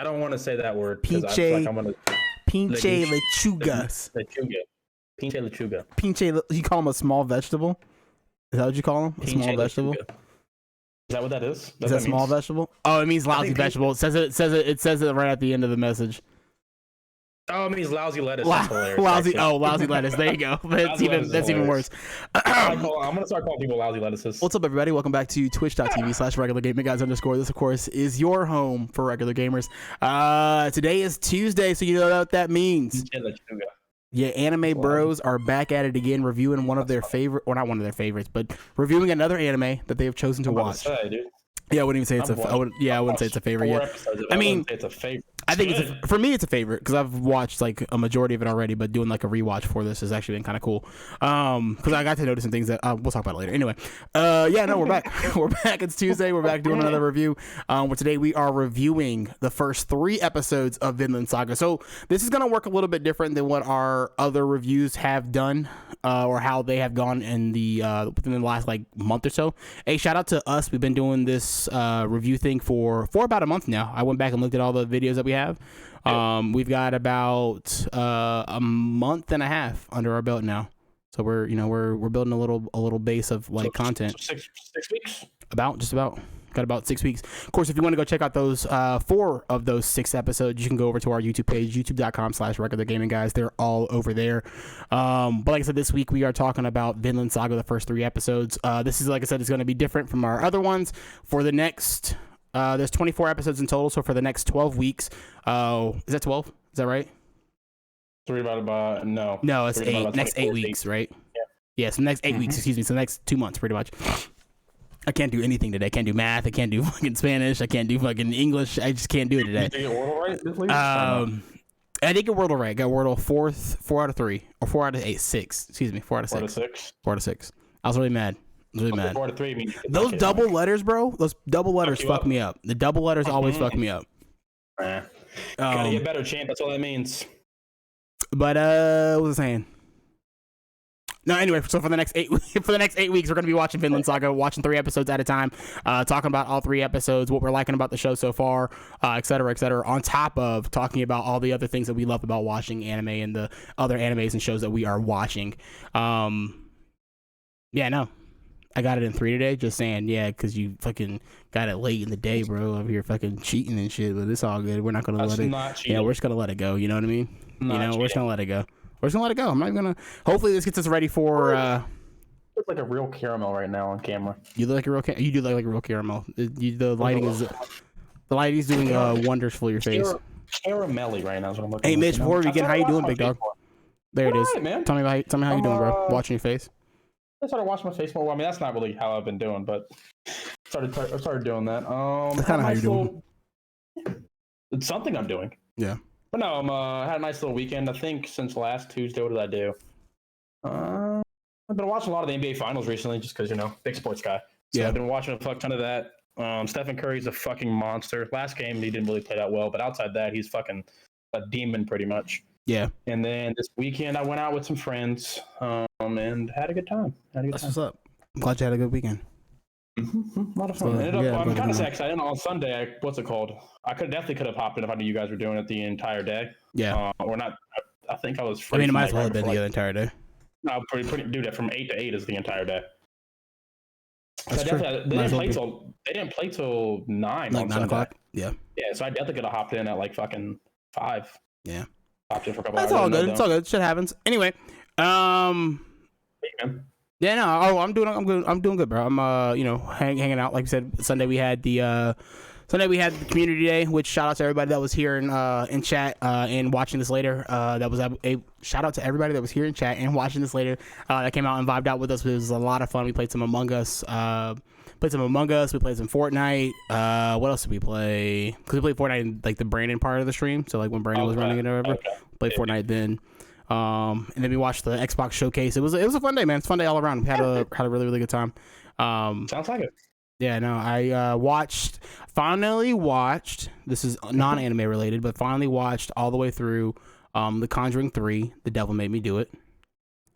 I don't want to say that word because I feel like I'm gonna pinche lechugas. Pinche lechuga. Pinche. You call them a small vegetable? Is that what you call them? A small vegetable? Is that what that is? Is that small vegetable? Oh, it means lousy vegetable. It says it right at the end of the message. Oh, it means lousy lettuce. That's hilarious. Lousy lettuce. There you go. That's even worse. I'm gonna start calling people lousy lettuces. What's up, everybody? Welcome back to twitch.tv/regulargamingguys_. This, of course, is your home for regular gamers. Today is Tuesday, so you know what that means. Yeah, anime bros are back at it again, reviewing one of their favorite, or not one of their favorites, but reviewing another anime that they have chosen to watch. Yeah, I wouldn't even say it's I wouldn't say it's a favorite yet. I mean, it's a favorite. I think for me it's a favorite because I've watched like a majority of it already, but doing like a rewatch for this has actually been kind of cool. Because I got to notice some things that we'll talk about later. Anyway, we're back. We're back. It's Tuesday. We're back doing another review. Where today we are reviewing the first 3 episodes of Vinland Saga. So this is gonna work a little bit different than what our other reviews have done, or how they have gone in the within the last like month or so. Hey, shout out to us. We've been doing this review thing for about a month now. I went back and looked at all the videos that we have. We've got about a month and a half under our belt now, so we're building a little base of like content. 6 weeks. Got about 6 weeks. Of course, if you want to go check out those 4 of those 6 episodes, you can go over to our YouTube page, youtube.com/regulargamingguys. They're all over there. But like I said, this week we are talking about Vinland Saga, the first 3 episodes. This is, like I said, it's going to be different from our other ones. For the next, there's 24 episodes in total. So for the next 12 weeks, is that 12? Is that right? 3 divided by, no. No, it's 8. Next 8 weeks, right? Yeah, so next 8 weeks, excuse me. So next 2 months, pretty much. I can't do anything today. I can't do math. I can't do fucking Spanish. I can't do fucking English. I just can't do it today. Did you get Wordle right? I did get Wordle right. Got Wordle 4 out of 3 or 4 out of 8, 6. Excuse me, 4 out of 6. 4 out of 6. I was really mad. 4 out of 3 means those double letters, bro. Those double letters fuck me up. The double letters always fuck me up. Gotta get better, champ. That's all that means. But what was I saying? No, anyway, so for the next 8 weeks, we're going to be watching Vinland Saga, watching 3 episodes at a time, talking about all 3 episodes, what we're liking about the show so far, et cetera, on top of talking about all the other things that we love about watching anime and the other animes and shows that we are watching. I got it in 3 today, just saying, because you fucking got it late in the day, bro, over here fucking cheating and shit, but it's all good. We're not going to let it. Yeah, we're just going to let it go, you know what I mean? We're just going to let it go. We're just gonna let it go. I'm not gonna. Hopefully, this gets us ready for. Looks like a real caramel right now on camera. You look like a real. You do look like a real caramel. The lighting is. The lighting's doing wonders for your face. Caramelly right now is what I'm looking. Hey, Mitch, before we begin, how you doing, big dog? There it is. Right, man. Tell me how you doing, bro. Watching your face. I started watching my face more. Well, I mean, that's not really how I've been doing, but I started doing that. That's kind of how you're doing. It's something I'm doing. Yeah. But no, I had a nice little weekend. I think since last Tuesday, what did I do? I've been watching a lot of the NBA Finals recently, just because big sports guy. So I've been watching a fuck ton of that. Stephen Curry's a fucking monster. Last game he didn't really play that well, but outside that, he's fucking a demon pretty much. Yeah. And then this weekend, I went out with some friends and had a good time. That's what's up. I'm glad you had a good weekend. A lot of fun. I'm kind of excited. On Sunday, what's it called? I definitely could have hopped in if I knew you guys were doing it the entire day. Yeah. Or not. I think I was free. I mean, it might as well have been the entire day. No, pretty do that from 8 to 8 is the entire day. That's true. They didn't play till 9 like on 9 Sunday. o'clock. Yeah. Yeah, so I definitely could have hopped in at like fucking 5. Yeah. Hopped in for a couple That's hours. all good. It's all good. Shit happens. Anyway. Yeah, no. Oh, I'm doing good, bro. I'm hanging out. Like I said, Sunday we had the community day, which shout out to everybody that was here in chat and watching this later. That was a shout out to everybody that was here in chat and watching this later. That came out and vibed out with us. It was a lot of fun. We played some Among Us. We played some Fortnite. What else did we play? Because we played Fortnite in like the Brandon part of the stream. So like when Brandon was running it or whatever, played Fortnite then. And then we watched the Xbox showcase. It was a fun day, man. It's a fun day all around. We had a really, really good time. Sounds like it. Yeah, no, I finally watched, this is non-anime related, but finally watched all the way through The Conjuring 3, The Devil Made Me Do It.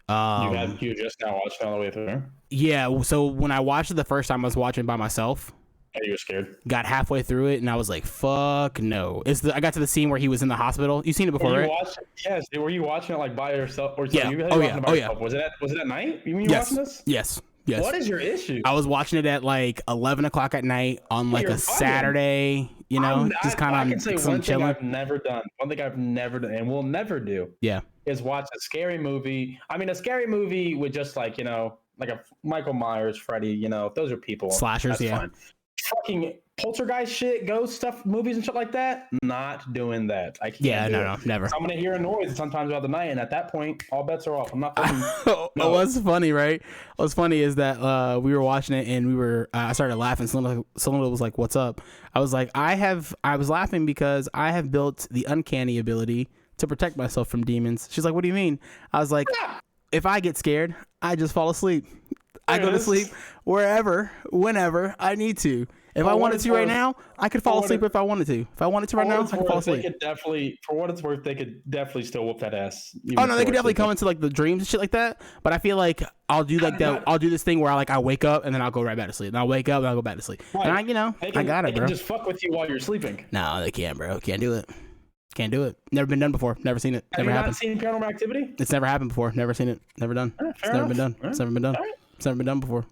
You just now watched it all the way through? Yeah, so when I watched it the first time, I was watching by myself. you were scared. Got halfway through it, and I was like, "Fuck no!" I got to the scene where he was in the hospital. You've seen it before, right? Yes. Were you watching it like by yourself? Or Yeah. You Oh yeah. Oh yeah. Was it at night? You mean you were watching this? Yes. Yes. What is your issue? I was watching it at like 11 o'clock at night on like a Saturday, you know, just kind of. I can say one thing chilling. I've never done. One thing I've never done and will never do. Yeah. Is watch a scary movie. I mean, a scary movie with just like, you know, like a Michael Myers, Freddy, you know, those are people. Slashers, that's fine. Fucking poltergeist shit, ghost stuff, movies and shit like that. Not doing that. I can't. Yeah, no, never. So I'm gonna hear a noise sometimes throughout the night, and at that point, all bets are off. I'm not. What's funny, right? What's funny is that we were watching it and we were. I started laughing. Someone was like, "What's up?" I was like, I was laughing because I have built the uncanny ability to protect myself from demons. She's like, "What do you mean?" I was like, if I get scared, I just fall asleep. I go to sleep wherever, whenever I need to. If I wanted to right now, I could fall asleep if I wanted to. If I wanted to right now, I could fall asleep. For what it's worth, they could definitely still whoop that ass. Oh no, they could definitely come into like the dreams and shit like that. But I feel like I'll do like that. I'll do this thing where I wake up and then I'll go right back to sleep. And I'll wake up and I'll go back to sleep. Right. And I got it, bro. They can just fuck with you while you're sleeping. No, they can't, bro. Can't do it. Can't do it. Never been done before. Never seen it. Have never you happened. Not seen Paranormal Activity? It's never happened before. Never seen it. Never done. It's never been done. It's never been done. It's never been done before.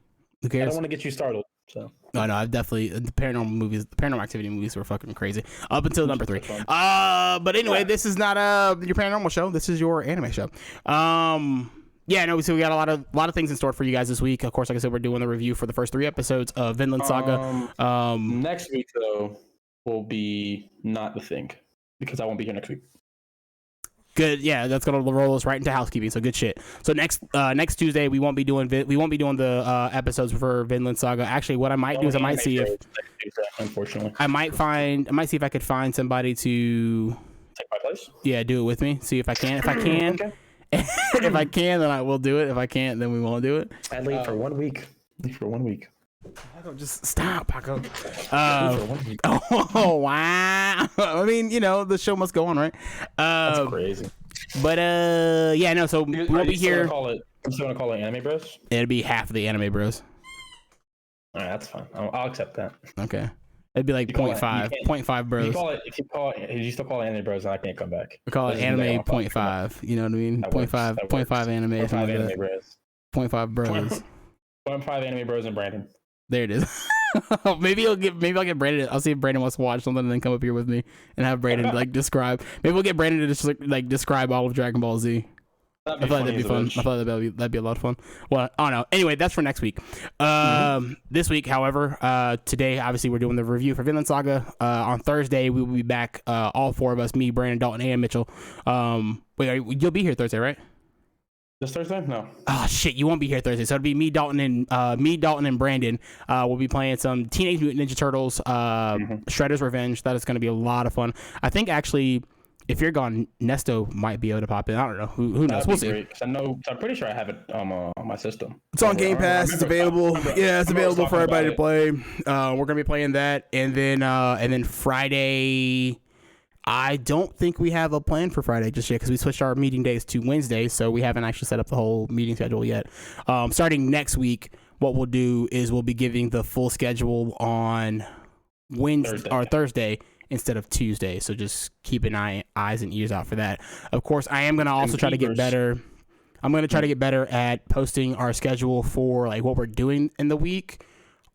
Who cares? I don't want to get you startled. So. No, I've definitely the Paranormal Activity movies were fucking crazy up until number 3. But anyway, this is not your paranormal show. This is your anime show. Yeah, no. So we got a lot of things in store for you guys this week. Of course, like I said, we're doing the review for the first 3 episodes of Vinland Saga. Next week though will be not the thing because I won't be here next week. Good, yeah, that's gonna roll us right into housekeeping. So good shit. So next Tuesday we won't be doing the episodes for Vinland Saga. Actually, what I might do is I might see if unfortunately I might see if I could find somebody to take my place. Yeah, do it with me. See if I can. If I can, okay. If I can, then I will do it. If I can't, then we won't do it. I leave for 1 week. Paco, just stop, Paco. Oh wow! I mean, you know, the show must go on, right? That's crazy. But yeah, no. So we'll be here. I'm still gonna call it Anime Bros. It'd be half of the Anime Bros. All right, that's fine. I'll accept that. Okay. It'd be like 0.5 bros. If you still call it Anime Bros, then I can't come back. We call it Anime 0.5. You know what I mean? 0.5 anime. 0.5 Anime Bros. 0.5 bros. 0.5 Anime Bros and Brandon. There it is. maybe I'll get Brandon. I'll see if Brandon wants to watch something and then come up here with me and have Brandon like describe. Maybe we'll get Brandon to just like describe all of Dragon Ball Z. I thought that'd be fun. I thought that'd be a lot of fun. Well, I don't know. Anyway, that's for next week. This week, however, today obviously we're doing the review for Vinland Saga. On Thursday we will be back. All 4 of us, me, Brandon, Dalton, and Mitchell. You'll be here Thursday, right? This Thursday? No. Oh shit, you won't be here Thursday. So it'll be me, Dalton, and Brandon. We'll be playing some Teenage Mutant Ninja Turtles, Shredder's Revenge. That is going to be a lot of fun. I think actually, if you're gone, Nesto might be able to pop in. I don't know. Who knows? We'll see. Great, I'm pretty sure I have it on my system. It's on Game Pass. It's available. It's available for everybody to play. We're gonna be playing that, and then Friday. I don't think we have a plan for Friday just yet because we switched our meeting days to Wednesday, so we haven't actually set up the whole meeting schedule yet. Starting next week, what we'll do is we'll be giving the full schedule on Thursday instead of Tuesday. So just keep an eyes and ears out for that. Of course, I am going to also try to get better. I'm going to try to get better at posting our schedule for like what we're doing in the week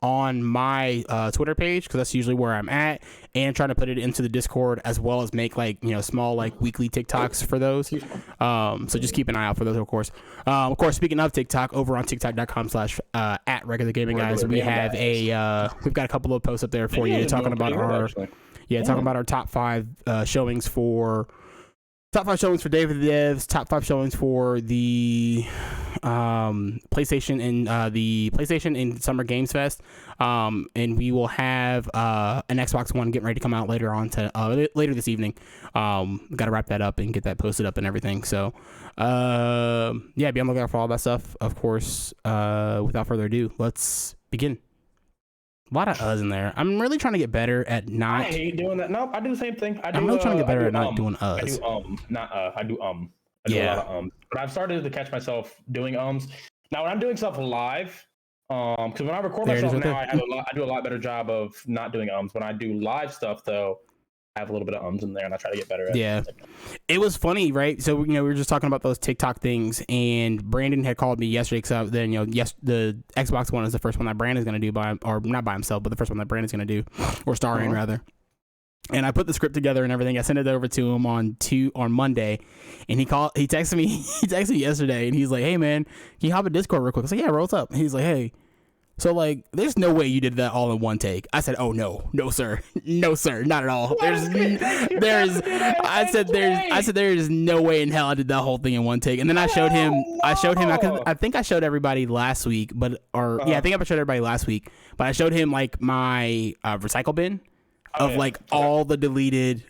on my Twitter page because that's usually where I'm at, and trying to put it into the Discord as well as make like small like weekly TikToks for those. So just keep an eye out for those, of course. Of course, speaking of TikTok, over on TikTok.com/ at Regular Gaming Guys, we have we've got a couple of posts up there for you talking about our top 5 showings for. Top 5 showings for David the Devs, top 5 showings for the PlayStation and Summer Games Fest, and we will have an Xbox One getting ready to come out later this evening. Got to wrap that up and get that posted up and everything. So be on the lookout for all that stuff. Of course, without further ado, let's begin. A lot of in there. I'm really trying to get better at not. I hate doing that. Nope, I do the same thing. I'm really trying to get better at not doing I do I do a lot of But I've started to catch myself doing Now, when I'm doing stuff live, Because when I record There it is myself right now, there. I do a lot better job of not doing ums. When I do live stuff, though, I have a little bit of ums in there, and I try to get better at Yeah. it. It was funny, right? So, we were just talking about those TikTok things, and Brandon had called me yesterday because then, the Xbox One is the first one that Brandon's going to do or not by himself, but the first one that Brandon's going to do, or star in rather. And I put the script together and everything. I sent it over to him on Monday, and he texted me yesterday, and he's like, "Hey man, can you hop in Discord real quick?" I was like, "Yeah, bro, what's up?" And he's like, "Hey, so like, there's no way you did that all in one take." I said, "Oh no, sir, not at all. I said there is no way in hell I did that whole thing in one take." And then I showed him. I think I showed everybody last week, I think I showed everybody last week. But I showed him like my recycle bin of like all the deleted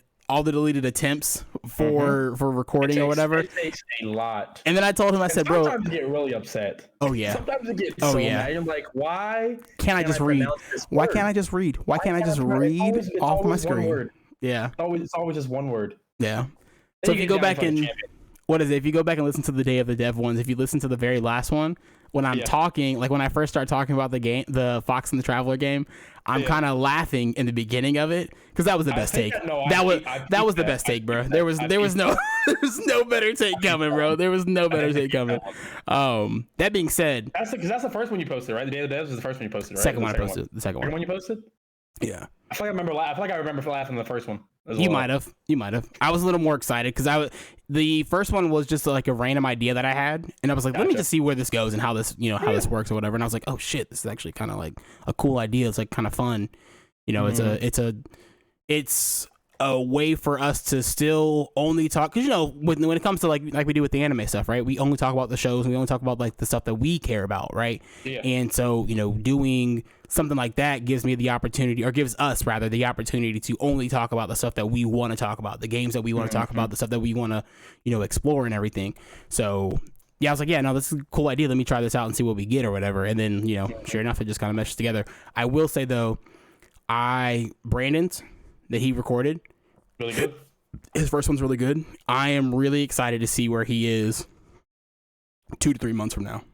attempts for recording or whatever. It takes a lot. And then I told him, I said, "Bro, sometimes you get really upset. Oh yeah. Sometimes you get so mad. You're like, why can't I just read? Why can't I just read? Why can't I just read off my screen?" Yeah. It's always just one word. Yeah. So if you go back and if you go back and listen to the Day of the Dev ones, if you listen to the very last one, when I'm talking, like when I first start talking about the game, the Fox and the Traveler game, I'm kind of laughing in the beginning of it because that was the best take. That was the best take, bro. There was no better take coming, bro. There was no better take coming. That being said, that's the first one you posted, right? The Day of the Devs was the first one you posted, right? Second one I posted. The second one you posted. Yeah. I feel like I remember laughing at the first one. You might have. I was a little more excited because the first one was just like a random idea that I had, and I was like, let me just see where this goes and how this, how this works or whatever. And I was like, oh shit, this is actually kind of like a cool idea. It's like kind of fun. It's a way for us to still only talk because when it comes to like we do with the anime stuff, right? We only talk about the shows. And we only talk about like the stuff that we care about, right? Yeah. And so doing something like that gives me the opportunity, or gives us rather the opportunity to only talk about the stuff that we want to talk about, the games that we want to talk about, the stuff that we want to explore and everything. So yeah, I was like, yeah, no, this is a cool idea. Let me try this out and see what we get or whatever. And then sure enough, it just kind of meshes together. I will say though, Brandon's that he recorded, really good. His first one's really good. I am really excited to see where he is 2 to 3 months from now.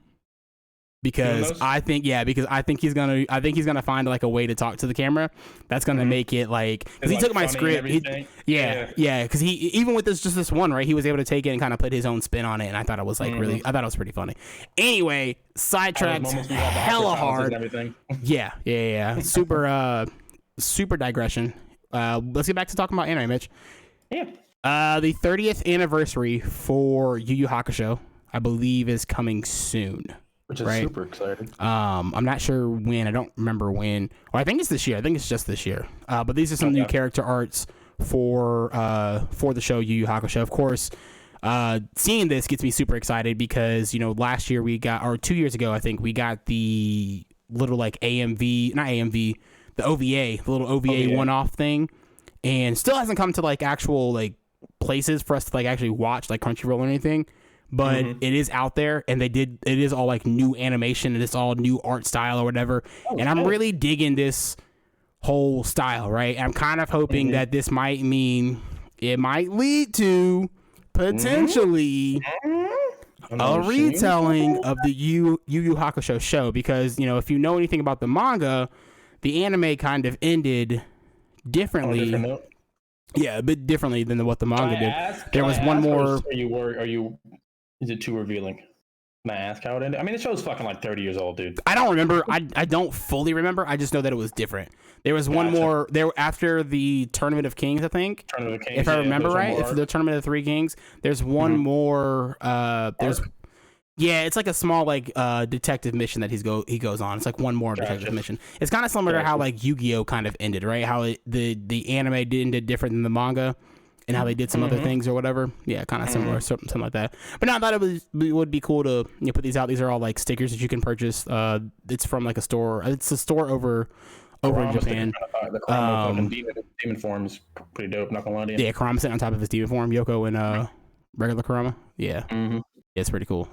Because I think he's gonna find like a way to talk to the camera that's gonna make it like, because he took my script, because he even with this one, right, he was able to take it and kind of put his own spin on it, and I thought it was like I thought it was pretty funny. Anyway, sidetracked hella hard. Yeah. Super digression. Let's get back to talking about anime, Mitch. Yeah. The 30th anniversary for Yu Yu Hakusho, I believe, is coming soon. Which is super exciting. I'm not sure when. I don't remember when. Well, I think it's this year. I think it's just this year. But these are some new character arts for the show Yu Yu Hakusho. Of course, seeing this gets me super excited because last year or 2 years ago, I think we got the little like the OVA, the little OVA one-off thing, and still hasn't come to like actual like places for us to like actually watch, like Crunchyroll or anything. But it is out there, and it is all like new animation, and it's all new art style or whatever. And I'm really digging this whole style, right? I'm kind of hoping that this might lead to potentially a retelling of the Yu Yu Hakusho show, because if you know anything about the manga, the anime kind of ended differently. Yeah, a bit differently than what the manga did. There was one more. Is it too revealing? Can I ask how it ended? I mean, the show's fucking like 30 years old, dude. I don't remember. I don't fully remember. I just know that it was different. There was one more there after the Tournament of Kings, I think. Tournament of Kings, if I remember right, if the Tournament of the Three Kings, there's one more. It's like a small like detective mission that he goes on. It's like one more detective mission. It's kind of similar to how like Yu-Gi-Oh kind of ended, right? How the anime ended different than the manga, and how they did some other things or whatever. Yeah, kind of similar, something like that. But no, I thought it would be cool to put these out. These are all like stickers that you can purchase. It's from like a store. It's a store over in Japan. The demon form is pretty dope. Not gonna lie to you. Yeah, Kurama sitting on top of his demon form. Yoko and regular Kurama. Yeah. Yeah, it's pretty cool.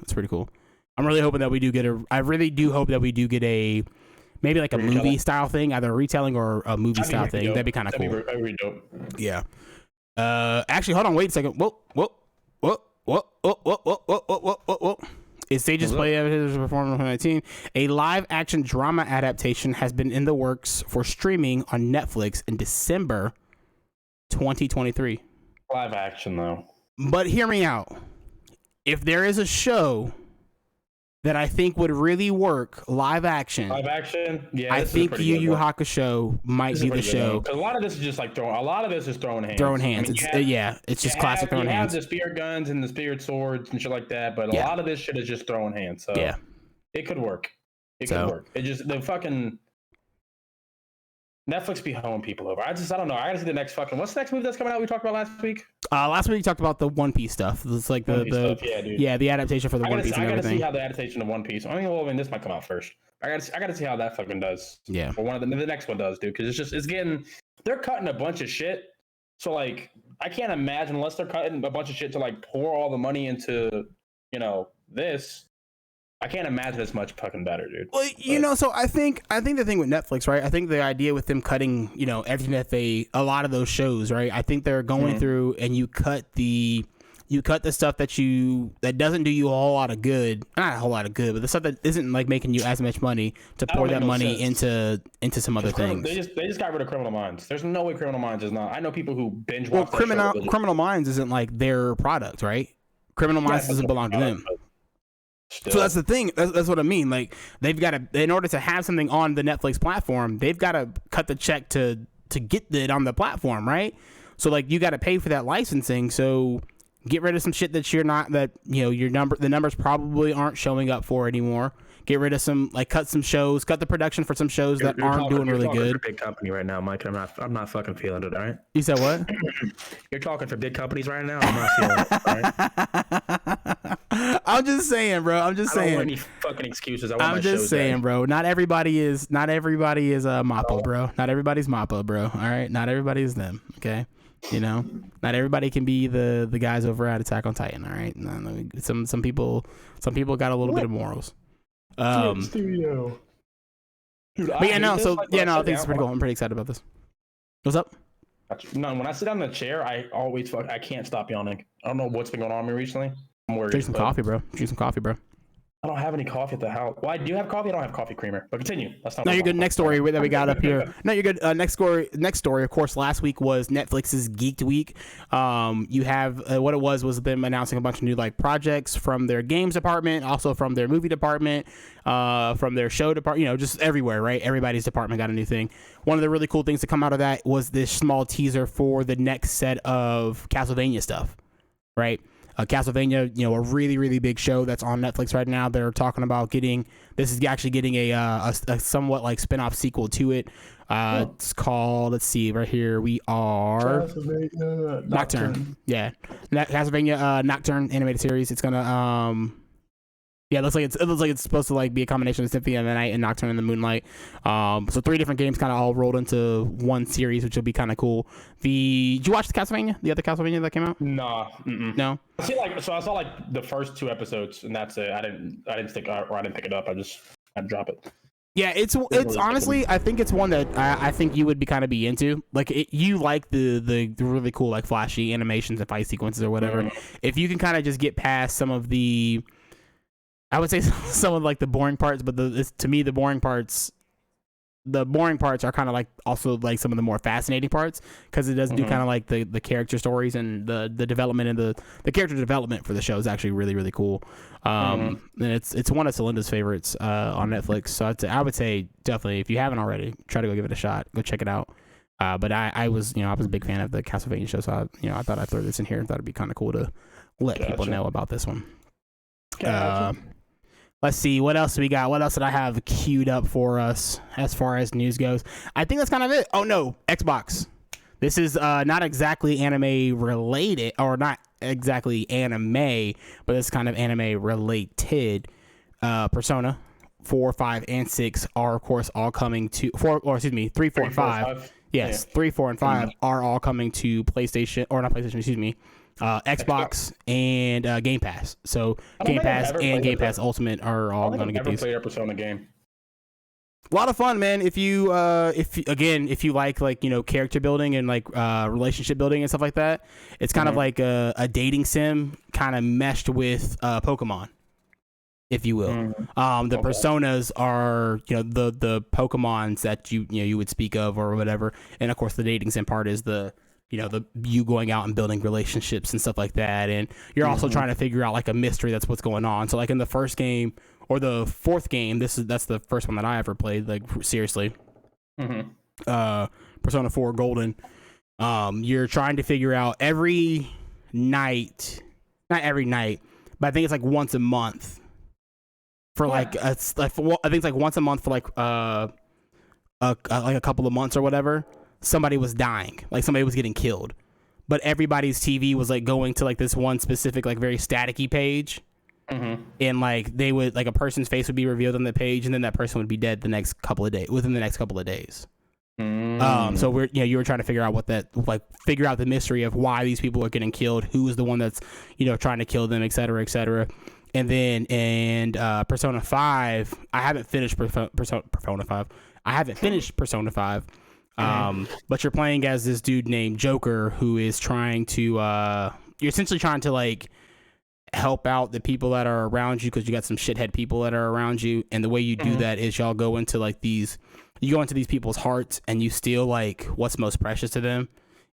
I'm really hoping that we do get I really do hope that we do get a maybe like a movie style thing, either a retelling or a movie style thing. That'd be kind of cool. That'd be dope. Yeah. Actually, hold on, wait a second. Whoa. It stages play evidence performed in 2019. A live-action drama adaptation has been in the works for streaming on Netflix in December 2023. Live action, though. But hear me out. If there is a show that I think would really work live action, yeah, I think Yu Yu Hakusho might be the show. Because a lot of this is just like throwing hands. I mean, it's just classic throwing hands. You have the spirit guns and the spirit swords and shit like that, but a lot of this shit is just throwing hands. So it could work. It could work. It just the fucking Netflix be hoeing people over. I don't know. I gotta see the next fucking. What's the next movie that's coming out? We talked about last week. Last week we talked about the One Piece stuff. It's like the adaptation for the One Piece and everything. I gotta see how the adaptation of One Piece. I mean, this might come out first. I gotta see how that fucking does. Yeah. Or the next one does, dude. Because it's getting. They're cutting a bunch of shit. So like, I can't imagine unless they're cutting a bunch of shit to like pour all the money into, this. I can't imagine it's much fucking better, dude. Well, so I think the thing with Netflix, right? I think the idea with them cutting, everything that a lot of those shows, right? I think they're going through and you cut the stuff that doesn't do you a whole lot of good, not a whole lot of good, but the stuff that isn't like making you as much money to pour that money into some other things. They just got rid of Criminal Minds. There's no way Criminal Minds is not. I know people who binge watch. Well, Criminal Minds isn't like their product, right? Criminal Minds doesn't belong to them. Still. So that's the thing. That's what I mean. Like they've got to, in order to have something on the Netflix platform, they've got to cut the check to get it on the platform, right? So like you got to pay for that licensing. So get rid of some shit that the numbers probably aren't showing up for anymore. Get rid of some, like cut some shows, cut the production for some shows that aren't doing really good. For big company right now, Mike. I'm not fucking feeling it. All right. You said what? You're talking for big companies right now. I'm not feeling it. All right. I'm just saying, bro. I don't want any fucking excuses. I'm just saying, bro. Not everybody is Mappa, bro. Not everybody's Mappa, bro. All right. Not everybody is them. Okay. Not everybody can be the guys over at Attack on Titan. All right. Some people got a little bit of morals. Studio. Dude, but I think it's pretty cool. I'm pretty excited about this. What's up? No, when I sit on the chair, I can't stop yawning. I don't know what's been going on with me recently. I'm worried. Drink some coffee, bro. I don't have any coffee at the house. Well, I do have coffee. I don't have coffee creamer. But continue. No, you're good. Next story that we got up here. No, you're good. Next story. Of course, last week was Netflix's Geeked Week. You have what it was them announcing a bunch of new like projects from their games department, also from their movie department, from their show department. Just everywhere, right? Everybody's department got a new thing. One of the really cool things to come out of that was this small teaser for the next set of Castlevania stuff, right? Castlevania, a really, really big show that's on Netflix right now. They're talking about getting a somewhat like spin-off sequel to it. It's called, let's see, right here we are. Castlevania Nocturne. Yeah. Castlevania Nocturne animated series. It's gonna it looks like it's supposed to like be a combination of Symphony of the Night and Nocturne in the Moonlight. So 3 different games kind of all rolled into one series, which will be kind of cool. Did you watch the other Castlevania that came out? Nah. No. I saw like the first 2 episodes, and that's it. I didn't pick it up. I had to drop it. Yeah, it's honestly, I think it's one that I think you would be into. Like you like the really cool like flashy animations and fight sequences or whatever. Mm-hmm. If you can kind of just get past some of the, I would say some of like the boring parts, but to me the boring parts are kind of like also like some of the more fascinating parts, because it does do kind of like the character stories and the development, and the character development for the show is actually really, really cool. And it's one of Celinda's favorites on Netflix. So I would say definitely, if you haven't already, try to go give it a shot. Go check it out. But I was a big fan of the Castlevania show, so I thought I'd throw this in here and thought it'd be kind of cool to let people know about this one. Let's see, what else do we got? What else did I have queued up for us as far as news goes? I think that's kind of it. Oh, no, Xbox. This is not exactly anime related, or not exactly anime, but it's kind of anime related. Persona 4, 5, and 6 are, of course, all coming to 3, 4, and 5. Yes, 3, 4, and 5 are all coming to PlayStation, or not PlayStation, excuse me. Xbox and Game Pass. So Game Pass and Game Pass Ultimate are all going to get these. Played a Persona game. A lot of fun, man. If you like character building and like relationship building and stuff like that, it's kind of like a dating sim kind of meshed with Pokemon. if you will. The personas are, the Pokemons that you would speak of or whatever, and of course the dating sim part is the you going out and building relationships and stuff like that, and you're also trying to figure out like a mystery that's what's going on. So like in the first game or the fourth game, that's the first one that I ever played, like seriously. Persona 4 Golden. You're trying to figure out every night, not every night, but I think it's like once a month for like I think it's like once a month for like a couple of months or whatever. Somebody was dying, like somebody was getting killed, but everybody's TV was like going to like this one specific like very staticky page, and like they would like a person's face would be revealed on the page, and then that person would be dead within the next couple of days. So you were trying to figure out figure out the mystery of why these people are getting killed, who is the one that's trying to kill them, etc., etc. And then Persona 5, I haven't finished Persona 5. I haven't finished Persona 5. But you're playing as this dude named Joker who is trying to you're essentially trying to like help out the people that are around you, because you got some shithead people that are around you, and the way you do that is y'all go into like these people's hearts and you steal like what's most precious to them,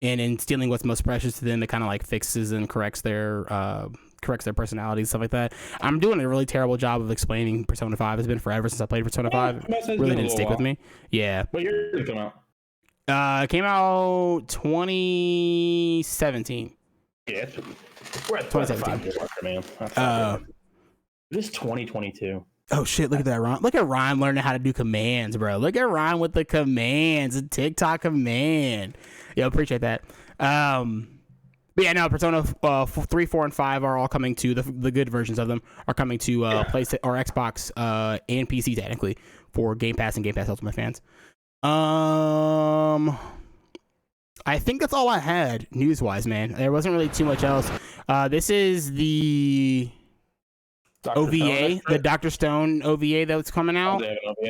and in stealing what's most precious to them, it kind of like fixes and corrects their personalities, stuff like that. I'm doing a really terrible job of explaining Persona 5. It's been forever since I played Persona 5. It really didn't stick with me. Yeah. What year did it come out? It came out 2017. Yeah, we're at 2017. Man. This is 2022. Oh shit! Look at that, Ron. Look at Ryan learning how to do commands, bro. Look at Ryan with the commands, a TikTok command. Yo, appreciate that. But yeah, no, Persona 3, 4, and 5 are all coming to the good versions of them are coming to PlayStation or Xbox and PC technically for Game Pass and Game Pass Ultimate fans. I think that's all I had news-wise, man. There wasn't really too much else. This is the OVA, the Dr. Stone OVA that's coming out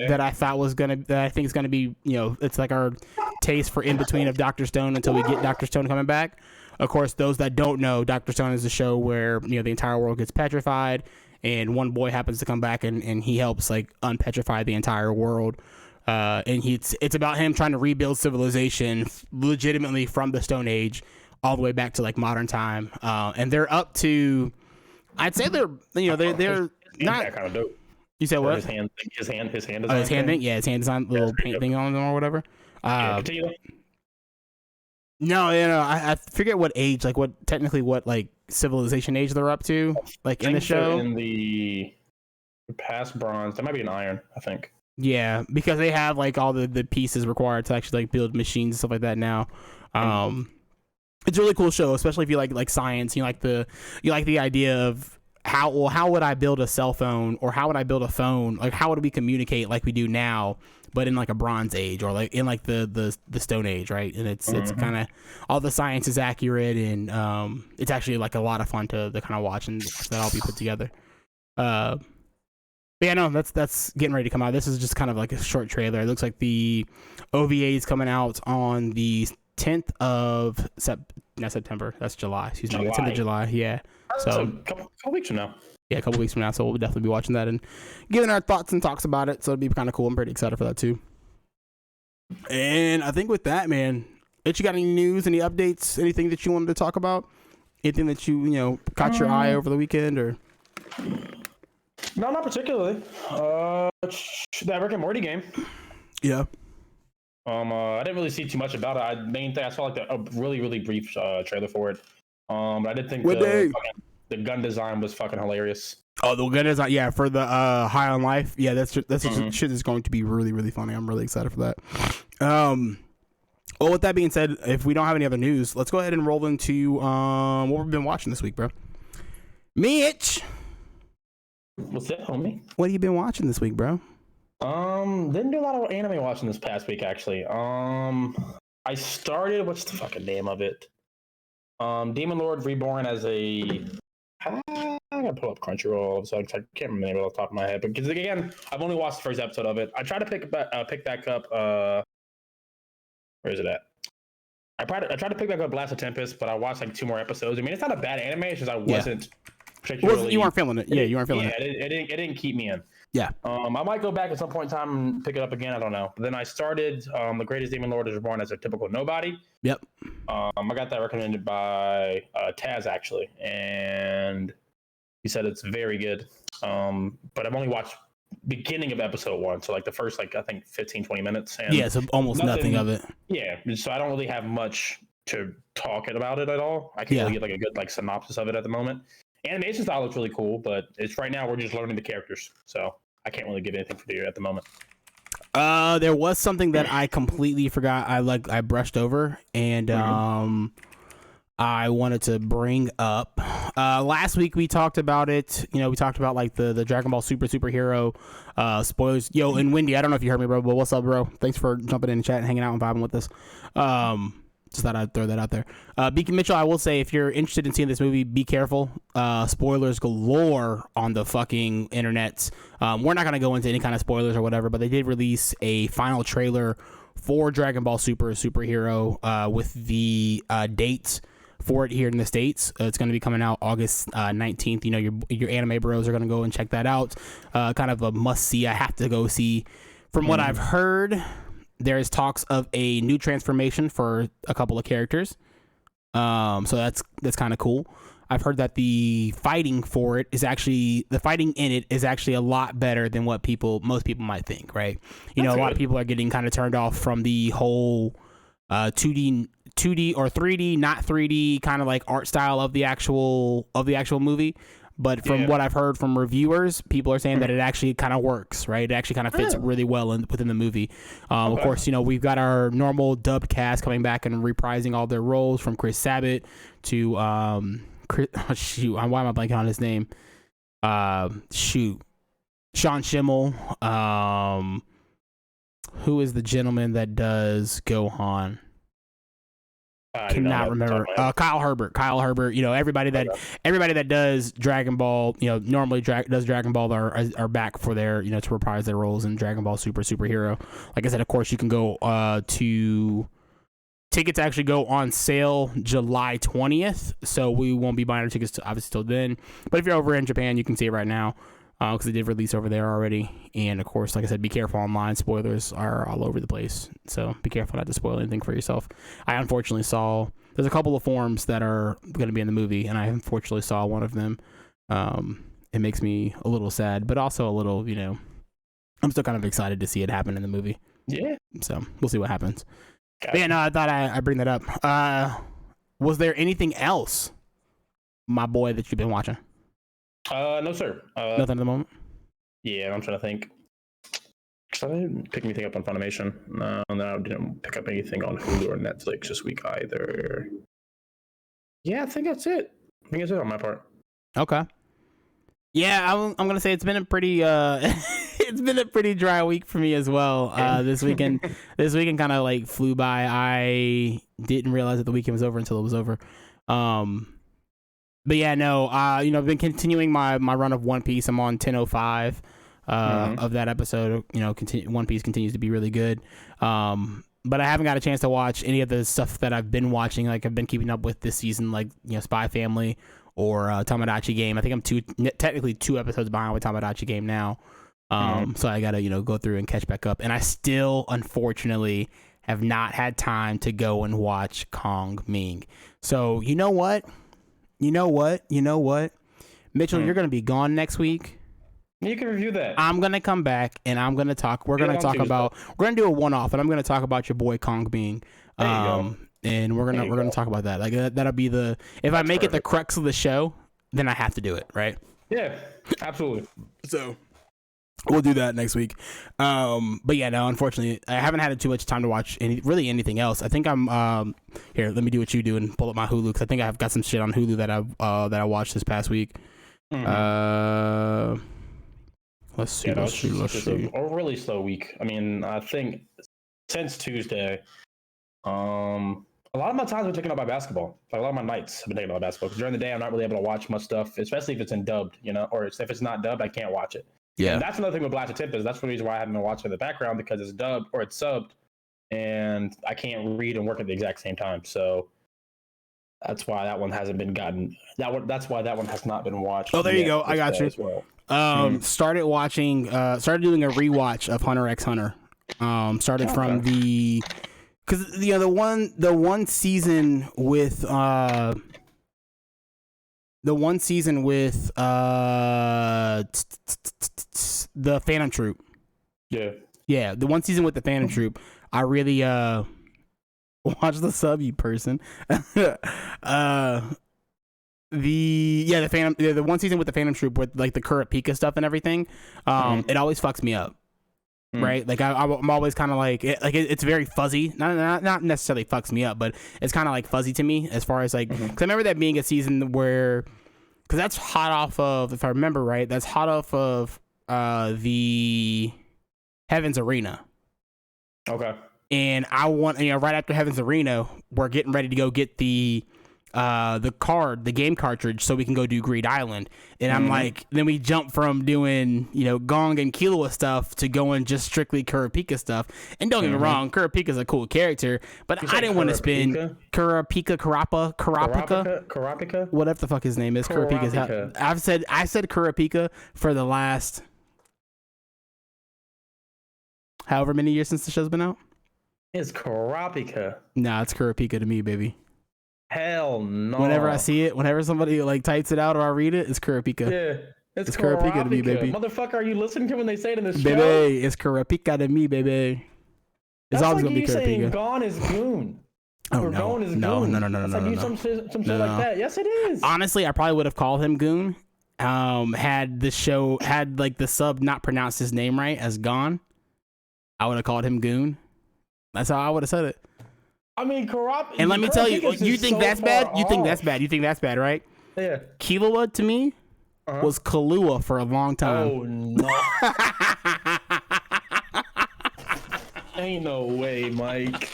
that I thought that I think is gonna be, it's like our taste for in between of Dr. Stone until we get Dr. Stone coming back. Of course, those that don't know, Dr. Stone is a show where the entire world gets petrified, and one boy happens to come back and he helps like unpetrify the entire world. And it's about him trying to rebuild civilization legitimately from the Stone Age all the way back to like modern time. And they're up to, I'd say they're not kind of dope. You said what? His hand design. His hand thing. Yeah, his hand design, little paint thing on them or whatever. No, I forget what age, like what civilization age they're up to, like in the show. In the past bronze, that might be an iron, I think. Yeah, because they have like all the pieces required to actually like build machines and stuff like that now. It's a really cool show, especially if you like science. You like the idea of how would I build a cell phone, or how would I build a phone? Like how would we communicate like we do now, but in like a Bronze Age, or like in like the Stone Age, right? And it's kind of all the science is accurate, and it's actually like a lot of fun to kind of watch and that all be put together. But yeah, no, that's getting ready to come out. This is just kind of like a short trailer. It looks like the OVA is coming out on the 10th of September. That's July. Excuse me. 10th of July. Yeah. So a couple weeks from now. Yeah, a couple weeks from now. So we'll definitely be watching that and giving our thoughts and talks about it. So it'll be kind of cool. I'm pretty excited for that too. And I think with that, man, if you got any news, any updates, anything that you wanted to talk about, anything that you caught your eye over the weekend, or? No, not particularly. That Rick and Morty game. Yeah. I didn't really see too much about it. Main thing I saw like a really, really brief trailer for it. But I did think the gun design was fucking hilarious. Oh, the gun design, yeah, for the High on Life. Yeah, that's shit is going to be really, really funny. I'm really excited for that. Well, with that being said, if we don't have any other news, let's go ahead and roll into what we've been watching this week, bro. Mitch. What's that, homie? What have you been watching this week, bro? Didn't do a lot of anime watching this past week, actually. I started, what's the fucking name of it? Demon Lord Reborn as a... I gotta pull up Crunchyroll, so I can't remember the name off the top of my head. But because again, I've only watched the first episode of it. I tried to pick back up. Where is it at? I tried to pick back up Blast of Tempest, but I watched like 2 more episodes. I mean, it's not a bad anime. It's just I wasn't particularly. You weren't feeling it. Yeah, you weren't feeling it. It didn't keep me in. Yeah. I might go back at some point in time and pick it up again. I don't know. But then I started The Greatest Demon Lord is Reborn as a typical nobody. Yep. I got that recommended by Taz actually, and he said it's very good. But I've only watched beginning of episode 1, so like the first I think 15-20 minutes. And yeah, so almost nothing of it. Yeah, so I don't really have much to talk about it at all. I can't really get like a good synopsis of it at the moment. Animation style looks really cool, but it's right now we're just learning the characters, so I can't really give anything for you at the moment. There was something that I completely forgot. I brushed over, and I wanted to bring up. Last week we talked about it. We talked about like the Dragon Ball superhero spoilers. Yo, and Wendy, I don't know if you heard me, bro, but what's up, bro? Thanks for jumping in the chat and hanging out and vibing with us. Just thought I'd throw that out there. Mitchell, I will say, if you're interested in seeing this movie, be careful. Spoilers galore on the fucking internets. We're not going to go into any kind of spoilers or whatever, but they did release a final trailer for Dragon Ball Superhero with the dates for it here in the States. It's going to be coming out August 19th. Your anime bros are going to go and check that out. Kind of a must-see. I have to go see. From what I've heard, there's talks of a new transformation for a couple of characters. So that's kind of cool. I've heard that the fighting in it is actually a lot better than what most people might think, right? A lot of people are getting kind of turned off from the whole 2D or 3D, not 3D kind of like art style of the actual movie. But from what I've heard from reviewers, people are saying that it actually kind of works, right? It actually kind of fits really well within the movie. Of course, we've got our normal dubbed cast coming back and reprising all their roles, from Chris Sabat to why am I blanking on his name? Sean Schimmel. Who is the gentleman that does Gohan? Cannot remember. Kyle Herbert. Everybody that does Dragon Ball, normally does Dragon Ball are back for their, to reprise their roles in Dragon Ball Superhero. Like I said, of course, you can go to tickets actually go on sale July 20th, so we won't be buying our tickets obviously till then. But if you're over in Japan, you can see it right now, because they did release over there already. And of course, like I said, be careful online. Spoilers are all over the place, so be careful not to spoil anything for yourself. I unfortunately saw there's a couple of forms that are going to be in the movie, and I unfortunately saw one of them. It makes me a little sad, but also a little, I'm still kind of excited to see it happen in the movie. Yeah. So we'll see what happens. But yeah, no, I thought I'd bring that up. Was there anything else, my boy, that you've been watching? No, sir. Nothing at the moment? Yeah, I'm trying to think. I didn't pick anything up on Funimation. No, I didn't pick up anything on Hulu or Netflix this week either. Yeah, I think that's it. I think that's it on my part. Okay. Yeah, I'm gonna say it's been a pretty it's been a pretty dry week for me as well. This weekend kind of like flew by. I didn't realize that the weekend was over until it was over. But yeah, no, I've been continuing my run of One Piece. I'm on 10:05 of that episode. One Piece continues to be really good. But I haven't got a chance to watch any of the stuff that I've been watching. Like I've been keeping up with this season, like Spy Family or Tomodachi Game. I think I'm technically 2 episodes behind with Tomodachi Game now. So I gotta go through and catch back up. And I still, unfortunately, have not had time to go and watch Kong Ming. So you know what? Mitchell, you're going to be gone next week. You can review that. I'm going to come back and I'm going to talk. We're going to do a one-off, and I'm going to talk about your boy Kong Ming. And we're going to talk about that. Like that'll be if I make it the crux of the show, then I have to do it, right? Yeah, absolutely. So we'll do that next week. But yeah, no, unfortunately, I haven't had too much time to watch anything else. I think I'm here. Let me do what you do and pull up my Hulu, because I think I've got some shit on Hulu that I watched this past week. Let's see. Let's see. A really slow week. I mean, I think since Tuesday, a lot of my time's been taken up by basketball. Like a lot of my nights have been taken up by basketball, because during the day I'm not really able to watch much stuff, especially if it's in dubbed, or if it's not dubbed, I can't watch it. Yeah, and that's another thing with Blast Tip is that's the reason why I haven't been watching in the background, because it's dubbed or it's subbed, and I can't read and work at the exact same time. So That's why that one hasn't been gotten. That's why that one has not been watched. Oh, there you go. I got you. As well. Started doing a rewatch of Hunter x Hunter. Started from because the one season with the Phantom Troop. Yeah, the one season with the Phantom Troop. I really watch the sub, you person. The one season with the Phantom Troop with like the Kurapika stuff and everything. It always fucks me up. Right, like I'm always kind of like it's very fuzzy. Not necessarily fucks me up, but it's kind of like fuzzy to me as far as like. Because I remember that being a season where, because that's hot off of, if I remember right, that's hot off of the Heaven's Arena. Okay. And I want, right after Heaven's Arena, we're getting ready to go get the game cartridge, so we can go do Greed Island. And I'm like, then we jump from doing, Gong and Killua stuff to going just strictly Kurapika stuff. And don't get me wrong, Kurapika's a cool character, but I didn't want to spend Kurapika, whatever the fuck his name is. Kurapika. I said Kurapika for the last however many years since the show's been out. It's Kurapika. Nah, it's Kurapika to me, baby. Hell no. Whenever I see it, whenever somebody like types it out or I read it, it's Kurapika. Yeah, it's Kurapika to me, baby. Motherfucker, are you listening to when they say it in this show? Baby, it's Kurapika to me, baby. It's always gonna be Kurapika. Gon is Goon. Oh no, no. Some shit like that. Yes, it is. Honestly, I probably would have called him Goon. Had the show had like the sub not pronounced his name right as Gon, I would have called him Goon. That's how I would have said it. I mean, and let me tell you, you think that's bad? You think that's bad? You think that's bad, right? Yeah. Killua to me was Kahlua for a long time. Oh no! Ain't no way, Mike.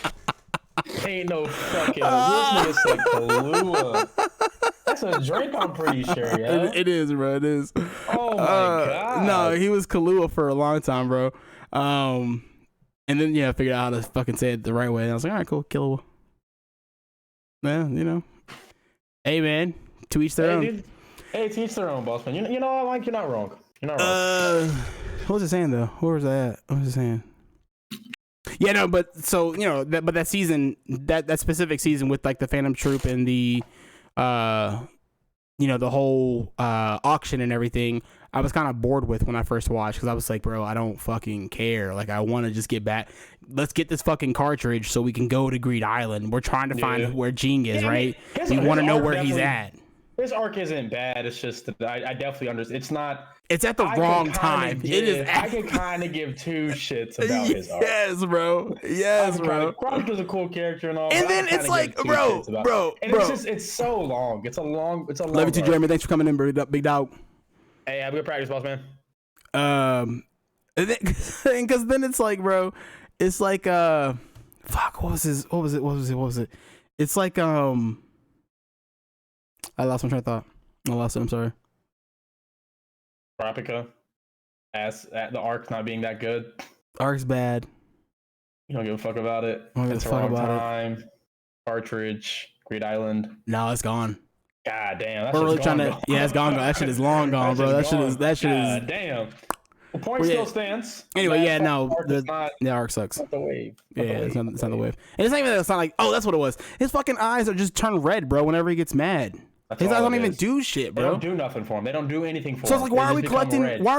Ain't no fucking. This nigga said Kahlua. That's a drink, I'm pretty sure. Yeah. It is, bro. It is. Oh my god. No, he was Kahlua for a long time, bro. And then, I figured out how to fucking say it the right way. And I was like, all right, cool, Killua. Yeah, Hey, man, to each their own. Dude. Hey, to each their own, boss man. You know, Mike, you're not wrong. You're not wrong. What was it saying, though? Where was that at? What was it saying? Yeah, no, but so, but that season, that specific season with, like, the Phantom Troop and the, the whole auction and everything, I was kind of bored with when I first watched, because I was like, bro, I don't fucking care. Like, I want to just get back. Let's get this fucking cartridge so we can go to Greed Island. We're trying to find where Jing is, right? We want to know where he's at. This arc isn't bad. It's just that I definitely understand. It's not. It's at the wrong time. I can kind of give two shits about his arc. Yes, bro. Yes, bro. Chronicle's a cool character and all. And then it's like, bro. It's so long. It's a long. Love you too, Jeremy. Thanks for coming in, big dog. Hey, have a good practice, boss man. Because then it's like, bro, it's like, fuck, what was it? It's like, I lost my train of thought. I lost it. I'm sorry. Kurapika, as the arc not being that good. Arc's bad. You don't give a fuck about it. It's the wrong time. Cartridge, Greed Island. No, it's gone. God damn, we're really trying to. Yeah, it's gone. That shit is long gone, bro. That shit is. God damn. The point still stands. Anyway, the arc sucks. Not the wave. It's not the wave. And it's not even. It's not like, oh, that's what it was. His fucking eyes are just turn red, bro. Whenever he gets mad. His eyes don't even do shit, bro. They don't do nothing for him. They don't do anything for him. So it's like, why are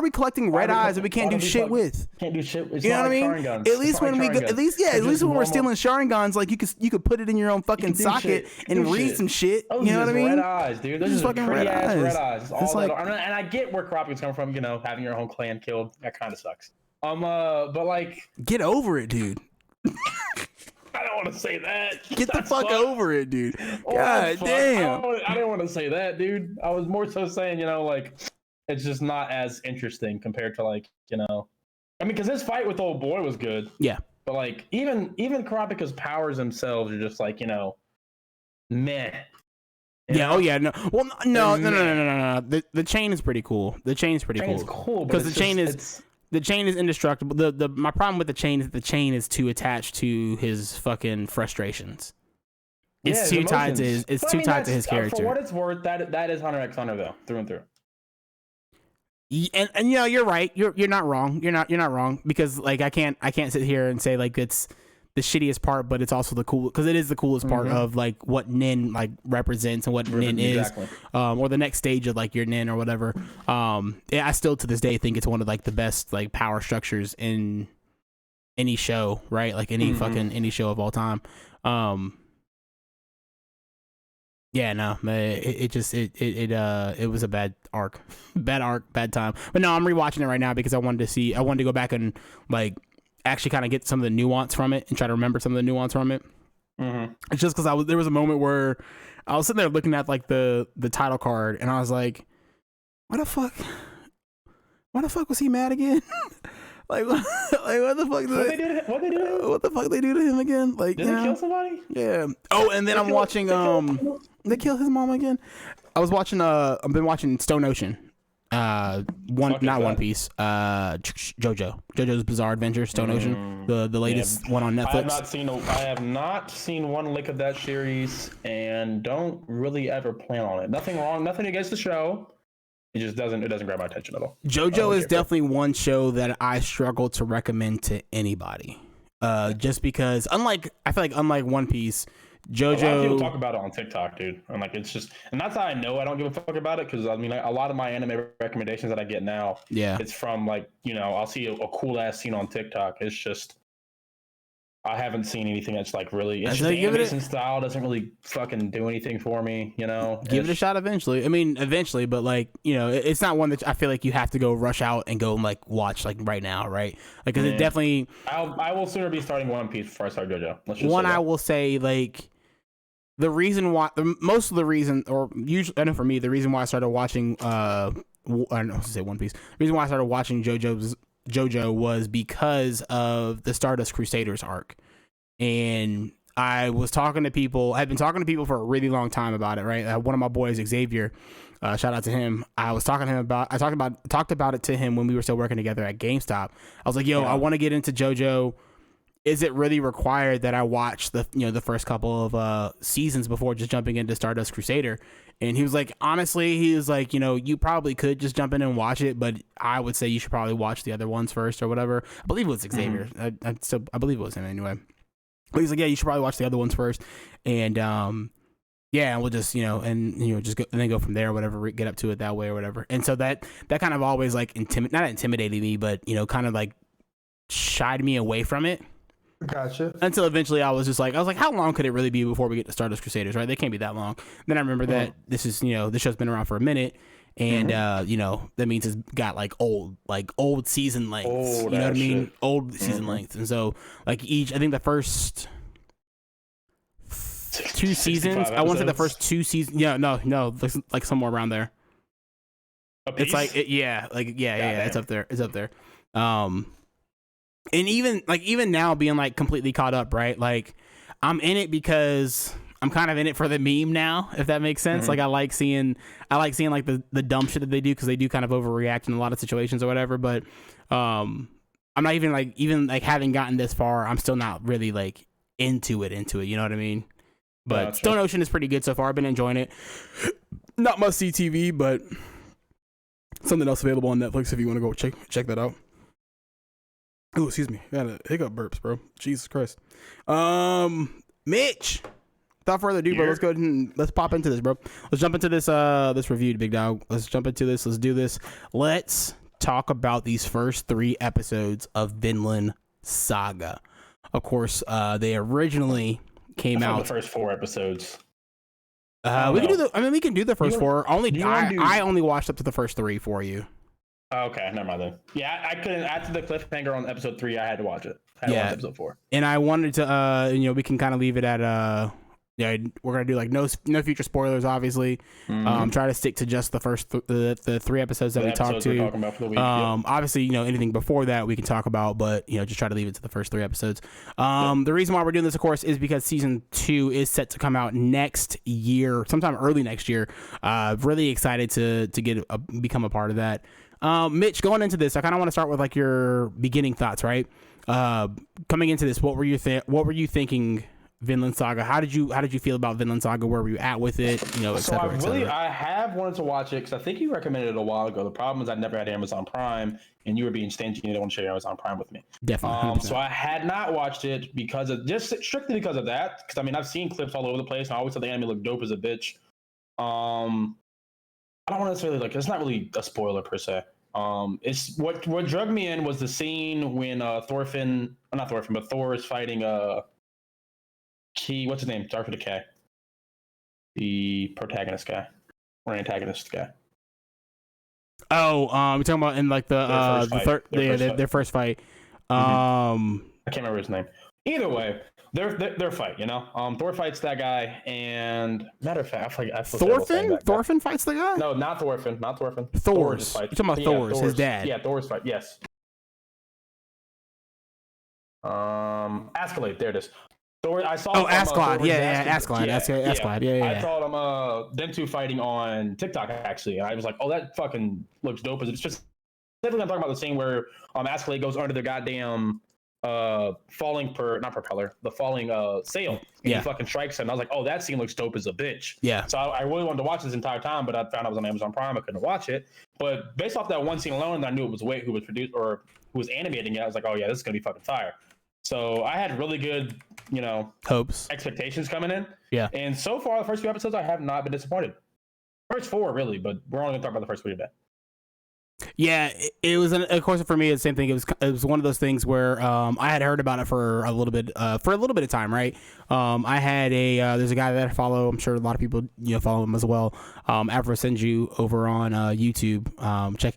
we collecting red eyes that we can't do shit with? Can't do shit with. You know what I mean? At least when we're stealing Sharingans, like you could put it in your own fucking socket and read some shit. You know what I mean? Red eyes, dude. Those just fucking red eyes. It's like, and I get where Kurapika's coming from. Having your own clan killed, that kind of sucks. But like, get over it, dude. I don't want to say that. Get the fuck over it, dude. God damn. I didn't want to say that, dude. I was more so saying, like, it's just not as interesting compared to, like, I mean, because his fight with old boy was good. Yeah. But, like, even Kurapika's powers themselves are just, like, meh. Yeah. Oh yeah. No. Well, no. The chain is pretty cool. The chain's pretty cool. It's cool because the chain is indestructible. My problem with the chain is that the chain is too attached to his fucking frustrations. it's too tied to his. It's too tied to his character. For what it's worth, that is Hunter x Hunter though, through and through. And you know, you're right. You're not wrong. You're not wrong, because like I can't sit here and say like it's the shittiest part, but it's also the cool, because it is the coolest part of like what Nin like represents and what Nin is, or the next stage of like your Nin or whatever. Yeah, I still to this day think it's one of like the best like power structures in any show, right? Like any fucking any show of all time. Yeah, no, it was a bad arc, bad time. But no, I'm rewatching it right now because I wanted to go back and like actually kind of get some of the nuance from it and try to remember some of the nuance from it. It's just because there was a moment where I was sitting there looking at like the title card and I was like, why the fuck was he mad again? Like what the fuck? What the fuck they do to him again? Like, did they kill somebody? Yeah. Oh, and then I'm watching. They kill his mom again. I've been watching Stone Ocean. Not One Piece. JoJo's Bizarre Adventure, Stone Ocean, the latest one on Netflix. I have not seen one lick of that series, and don't really ever plan on it. Nothing wrong. Nothing against the show. It just doesn't grab my attention at all. JoJo is definitely one show that I struggle to recommend to anybody. Just because unlike One Piece, JoJo. A lot of people talk about it on TikTok, dude. And like it's just, and that's how I know I don't give a fuck about it, because I mean, like, a lot of my anime recommendations that I get now, it's from like, you know, I'll see a cool ass scene on TikTok. It's just, I haven't seen anything that's like really. It's just the animation style doesn't really fucking do anything for me, you know. Give it a shot eventually. I mean, eventually, but like, you know, it's not one that I feel like you have to go rush out and go and like watch like right now, right? Like, because it definitely. I will sooner be starting One Piece before I start JoJo. One, I will say like. The reason why, most of the reason, or usually, I know for me, the reason why I started watching, I don't know, say One Piece. The reason why I started watching JoJo was because of the Stardust Crusaders arc, and I was talking to people. I've been talking to people for a really long time about it. Right, one of my boys, Xavier, shout out to him. I was talking to him about. I talked about it to him when we were still working together at GameStop. I was like, "Yo, I want to get into JoJo. Is it really required that I watch the first couple of seasons before just jumping into Stardust Crusader?" And he was like, honestly, he was like, you know, you probably could just jump in and watch it, but I would say you should probably watch the other ones first or whatever. I believe it was Xavier. I believe it was him anyway. But he's like, yeah, you should probably watch the other ones first. And yeah, and we'll just, just go, and then go from there or whatever, get up to it that way or whatever. And so that kind of always like not intimidated me, but, you know, kind of like shied me away from it. Gotcha. Until eventually I was like, how long could it really be before we get to Stardust Crusaders, right? They can't be that long. Then I remember that this is, this show's been around for a minute, and that means it's got like old season lengths. You know what I mean? Shit. Old season lengths. And so like I think the first 2 seasons, I want to say the first 2 seasons. Yeah, no, like somewhere around there. It's like it's up there. It's up there. And even now being like completely caught up, right? Like I'm in it because I'm kind of in it for the meme now, if that makes sense. Like I like seeing like the dumb shit that they do, because they do kind of overreact in a lot of situations or whatever. But I'm not even having gotten this far, I'm still not really like into it. You know what I mean? But gotcha. Stone Ocean is pretty good so far. I've been enjoying it. Not must see TV, but something else available on Netflix if you want to go check that out. Oh, excuse me. Got a hiccup burps, bro. Jesus Christ. Mitch. Without further ado, bro, let's go ahead and let's pop into this, bro. Let's jump into this this review, big dog. Let's jump into this. Let's do this. Let's talk about these first 3 episodes of Vinland Saga. Of course, they originally came out the first 4 episodes. We can do the first 4. I only watched up to the first 3 for you. Okay, never mind then. Yeah, I couldn't. After the cliffhanger on episode 3, I had to watch it. I had to watch episode 4. And I wanted to, we can kind of leave it at, we're gonna do like no future spoilers, obviously. Try to stick to just the first the 3 episodes that we talked to. About for the week. Obviously, anything before that we can talk about, but just try to leave it to the first 3 episodes. The reason why we're doing this, of course, is because season 2 is set to come out next year, sometime early next year. Really excited to become a part of that. Mitch, going into this, I kind of want to start with like your beginning thoughts, right? Coming into this, what were you thinking Vinland Saga. How did you feel about Vinland Saga? Where were you at with it? You know, et So cetera, et cetera. I have wanted to watch it because I think you recommended it a while ago. The problem is I never had Amazon Prime, and you were being stingy and you didn't want to share your Amazon Prime with me. Definitely. 100%. So I had not watched it because of strictly because of that. Because I mean, I've seen clips all over the place, and I always thought the anime looked dope as a bitch. I don't want to necessarily it's not really a spoiler per se. It's what drug me in was the scene when Thor is fighting what's his name? Sorry for the K. The protagonist guy or antagonist guy. Oh, you're talking about in like their first fight. I can't remember his name. Either way, their fight. Thor fights that guy, and matter of fact, Thorfinn fights the guy. No, not Thorfinn. Thor just fights. You're talking about Thor's his dad. Yeah, Thor's fight. Yes. Askeladd. There it is. Thor. I saw. Oh, Askeladd. Askeladd. Yeah. I saw them two fighting on TikTok actually, and I was like, oh, that fucking looks dope. It's just specifically I'm talking about the scene where Askeladd goes under the goddamn falling sail. And he fucking strikes him. I was like, oh, that scene looks dope as a bitch. Yeah. So I really wanted to watch this entire time, but I found out it was on Amazon Prime. I couldn't watch it. But based off that one scene alone, I knew it was Wade who was produced or who was animating it. I was like, oh yeah, this is gonna be fucking fire. So I had really good, hopes, expectations coming in. Yeah. And so far, the first few episodes, I have not been disappointed. First 4 really, but we're only gonna talk about the first 3 today. Yeah, it was, of course, for me, it's the same thing. It was one of those things where I had heard about it for a little bit of time, right? I had there's a guy that I follow. I'm sure a lot of people follow him as well. Afro Senju over on YouTube.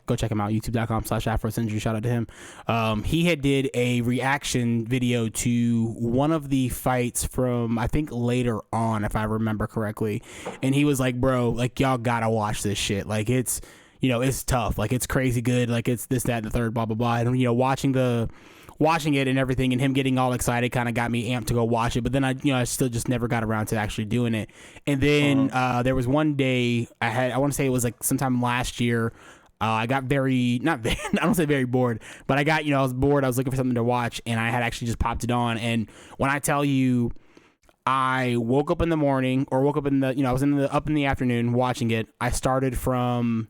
Go check him out. YouTube.com/Afro Senju. Shout out to him. He had did a reaction video to one of the fights from I think later on, if I remember correctly, and he was like, "Bro, like y'all gotta watch this shit. Like it's." It's tough. Like it's crazy good. Like it's this, that, and the third, blah, blah, blah. And, watching it and everything and him getting all excited kind of got me amped to go watch it. But then I still just never got around to actually doing it. And then there was one day I want to say it was like sometime last year. I got I don't say very bored, but I was bored. I was looking for something to watch and I had actually just popped it on. And when I tell you, I woke up in the morning or woke up in the, I was up in the afternoon watching it. I started from,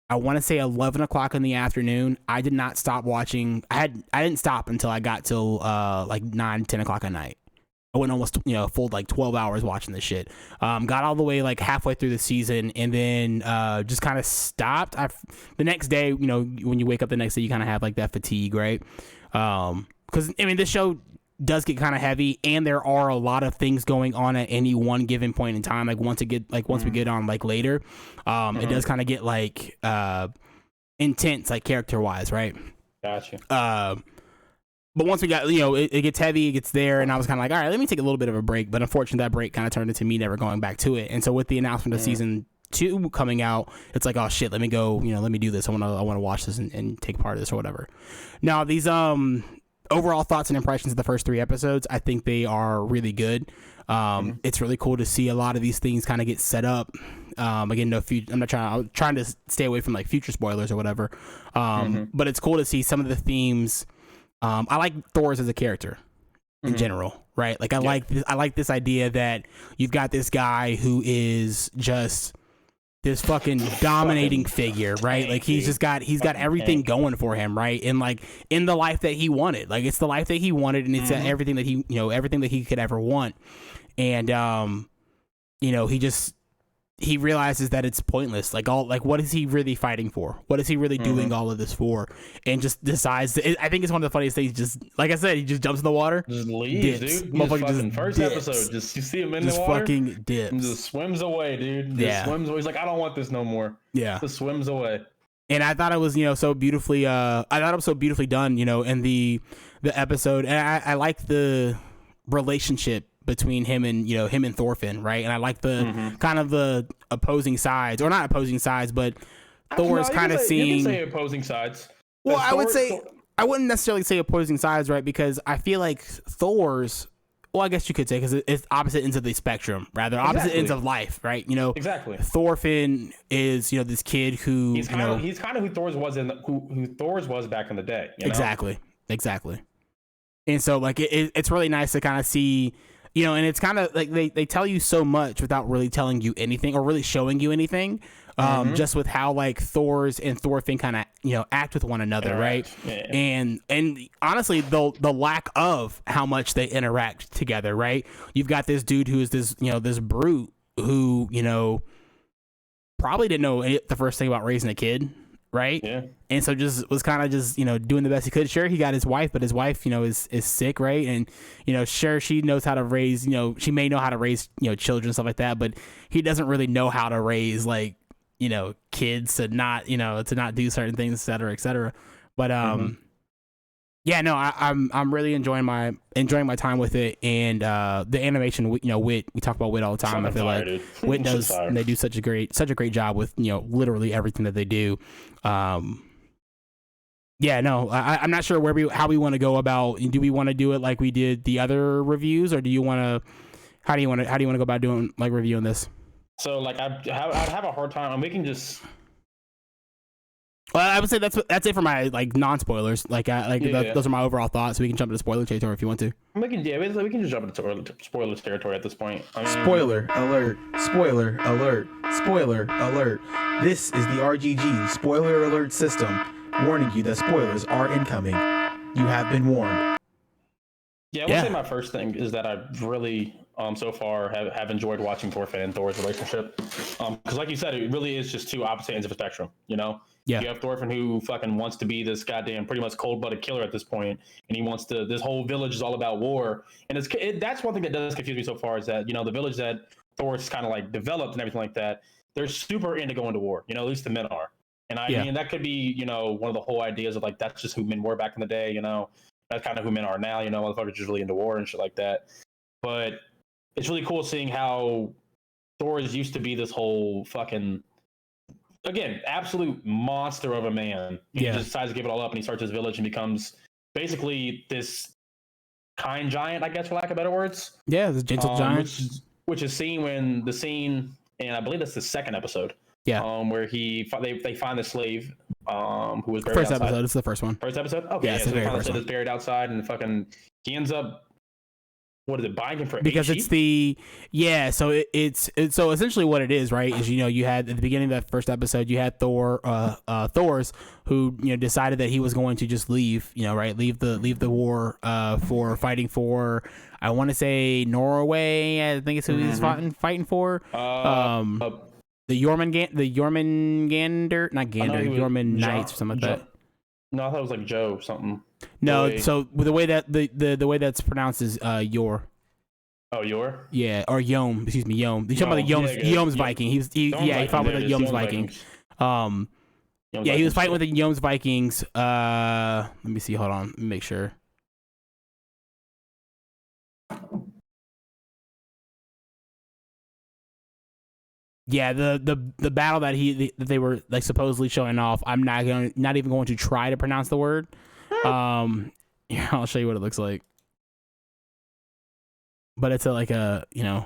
I want to say 11 o'clock in the afternoon. I did not stop watching. I didn't stop until I got till like 9, 10 o'clock at night. I went almost full like 12 hours watching this shit. Got all the way like halfway through the season and then just kind of stopped. The next day, when you wake up the next day, you kind of have like that fatigue, right? Because I mean, this show does get kind of heavy and there are a lot of things going on at any one given point in time. Like once we get on like later, it does kind of get like intense, like character wise, right? Gotcha. But once we got, it gets heavy, it gets there, and I was kind of like, all right, let me take a little bit of a break. But unfortunately, that break kind of turned into me never going back to it. And so with the announcement of season 2 coming out, it's like, oh shit, let me go, let me do this. I want to watch this and take part of this or whatever. Now these overall thoughts and impressions of the first 3 episodes, I think they are really good. It's really cool to see a lot of these things kind of get set up. Again, I'm trying to stay away from like future spoilers or whatever. But it's cool to see some of the themes. I like Thor's as a character in general, right? Like I like this idea that you've got this guy who is just this fucking dominating figure, right? Like he's got everything going for him, right? And like in the life that he wanted, like it's the life that he wanted, and it's everything that he, everything that he could ever want. And he realizes that it's pointless. Like what is he really fighting for? What is he really doing all of this for? And just decides. I think it's one of the funniest things. Just like I said, he just jumps in the water, just leaves, dude. Just first dips. Episode, just you see him in the water, just fucking dips, and just swims away, dude. Just swims away. He's like, I don't want this no more. Yeah, just swims away. And I thought it was, so beautifully. I thought it was so beautifully done, in the episode, and I like the relationship between him and Thorfinn, right? And I like the kind of the opposing sides, or not opposing sides, but Thor's kind of seeing. You can say opposing sides. Well, I wouldn't necessarily say opposing sides, right? Because I feel like Thor's. Well, I guess you could say because it's opposite ends of the spectrum, rather opposite ends of life, right? Exactly. Thorfinn is this kid who he's kind of who Thor's was who Thor's was back in the day. Exactly. And so like it's really nice to kind of see you know, and it's kind of like they tell you so much without really telling you anything or really showing you anything. Just with how like Thor's and Thorfinn kind of, you know, act with one another, right? Yeah. And honestly, the lack of how much they interact together, right? You've got this dude who is this, you know, this brute who, you know, probably didn't know the first thing about raising a kid, right? Yeah. And so just was kind of just, you know, doing the best he could. Sure, he got his wife, but his wife, you know, is sick, right? And, you know, sure, she knows how to raise, you know, she may know how to raise, you know, children and stuff like that, but he doesn't really know how to raise, like, you know, kids to not, you know, to not do certain things, et cetera, et cetera. But yeah, no, I'm really enjoying my time with it, and the animation, you know, Wit, we talk about Wit all the time. I feel like Wit does, and they do such a great job with, you know, literally everything that they do. Yeah, no, I'm not sure how we want to go about. Do we want to do it like we did the other reviews, or do you want to? How do you want to go about doing like reviewing this? So like I'd have a hard time. We can just. Well, I would say that's it for my like non-spoilers. Like those are my overall thoughts. So we can jump into spoiler territory if you want to. We can just jump into spoiler territory at this point. I mean, Spoiler alert! Spoiler alert! Spoiler alert! This is the RGG spoiler alert system, warning you that spoilers are incoming. You have been warned. Yeah, I would say my first thing is that I really so far have enjoyed watching Thorfinn and Thor's relationship. Because like you said, it really is just two opposite ends of a spectrum, you know? Yeah. You have Thorfinn who fucking wants to be this goddamn pretty much cold-blooded killer at this point, and he wants to, this whole village is all about war. And that's one thing that does confuse me so far is that, you know, the village that Thor's kind of like developed and everything like that, they're super into going to war, you know, at least the men are. And I mean, that could be, you know, one of the whole ideas of like, that's just who men were back in the day, you know? That's kind of who men are now, you know, motherfuckers just really into war and shit like that. But it's really cool seeing how Thor used to be this whole fucking, again, absolute monster of a man. He just decides to give it all up, and he starts his village and becomes basically this kind giant, I guess, for lack of better words. Yeah, the gentle giant. Which is seen when the scene, and I believe that's the second episode. Yeah. Where they find the slave who was buried first outside. episode. It's the first one. First episode? Okay. Yeah, So the they very find the first slave one. that's buried outside, and fucking he ends up, what is it, buying him for because 8 it's sheep? so it's so essentially what it is, right, is, you know, you had at the beginning of that first episode, you had Thor's who, you know, decided that he was going to just leave, you know, right, leave the war for fighting for, I want to say, Norway. I think it's who he's fighting for. The Jormungandr, not Gander, Jormung Knights or something like that. No, I thought it was like Joe something. No, so the way that the way that's pronounced is Yor. Oh, Yor? Yeah, or Yom. Excuse me, Yom. You're talking about the Yom's Viking. He fought with the Yom's Vikings. He was fighting with the Yom's Vikings. Let me see. Hold on. Let me make sure. Yeah, the battle that they were like supposedly showing off. I'm not even going to try to pronounce the word. Yeah, I'll show you what it looks like. But it's like a, you know,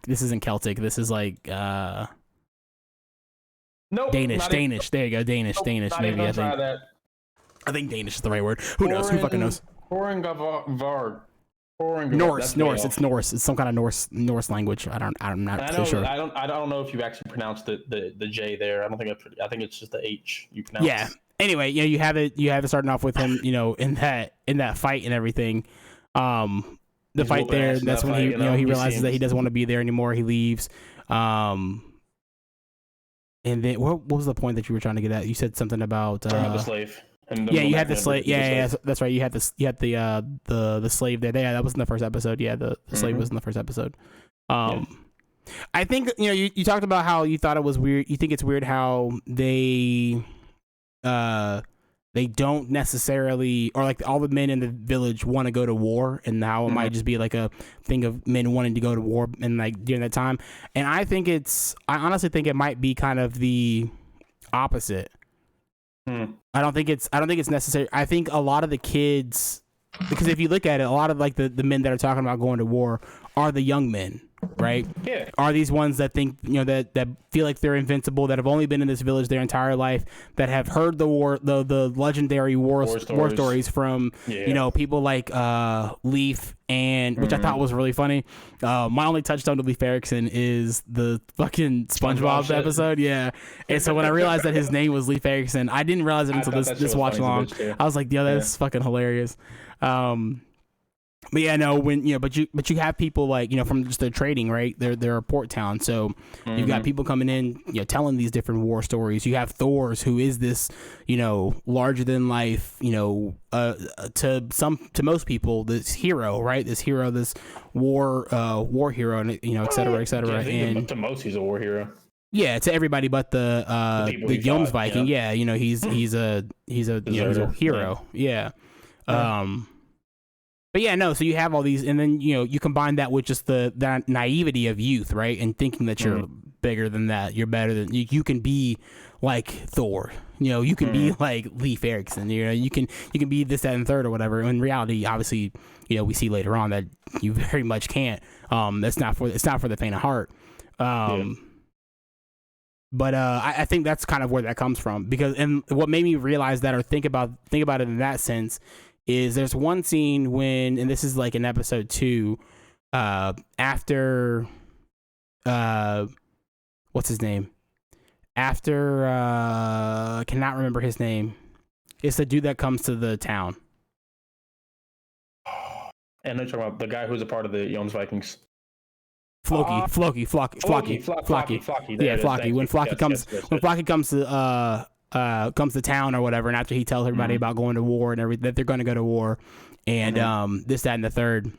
this isn't Celtic. This is like Nope, Danish. There you go, Danish. Maybe I think Danish is the right word. Who knows? Who fucking knows? Norse. It's Norse. It's some kind of Norse language. I'm not so sure. I don't know if you actually pronounced the J there. I think it's just the H you pronounce. Yeah. Anyway, you know, you have it starting off with him, you know, in that fight and everything. The fight there, that's when he realizes that he doesn't want to be there anymore. He leaves. And then what was the point that you were trying to get at? You said something about the slave. You had the slave. Yeah, that's right. You had the slave there. Yeah, that was in the first episode. Yeah, the slave was in the first episode. I think, you know, you talked about how you thought it was weird. You think it's weird how they don't necessarily, or like all the men in the village want to go to war, and how it might just be like a thing of men wanting to go to war and like during that time. And I honestly think it might be kind of the opposite. I don't think it's necessary. I think a lot of the kids, because if you look at it, a lot of like the men that are talking about going to war are the young men, right? Yeah. Are these ones that think, that feel like they're invincible, that have only been in this village their entire life, that have heard the legendary war stories from, people like Leaf, and which I thought was really funny. My only touchstone to Leif Erikson is the fucking SpongeBob episode. Yeah. And so when I realized that his name was Leif Erikson, I didn't realize it until this watch along. I was like, yo, that's fucking hilarious. But yeah, no, but you have people like, from just their trading, right? They're a port town. So you've got people coming in, telling these different war stories. You have Thor's, who is this, larger than life, to most people, this hero, right? This hero, this war hero, and et cetera, et cetera. And to most, he's a war hero. Yeah, to everybody but the Jomsviking. Yeah, he's a hero. Yeah. But yeah, no, so you have all these, and then, you combine that with just that naivety of youth, right? And thinking that you're bigger than that, you're better than, you can be like Thor, you can be like Leif Erikson, you can be this, that, and third or whatever. In reality, obviously, we see later on that you very much can't. It's not for the faint of heart. But I think that's kind of where that comes from, because, and what made me realize that, or think about it in that sense, is there's one scene when, and this is like in episode 2, after, what's his name? After, I cannot remember his name. It's the dude that comes to the town. And they're talking about the guy who's a part of the Jomsvikings. Floki. Yeah, Floki. When Floki comes to town or whatever, and after he tells everybody about going to war and everything, that they're going to go to war, and this, that, and the third,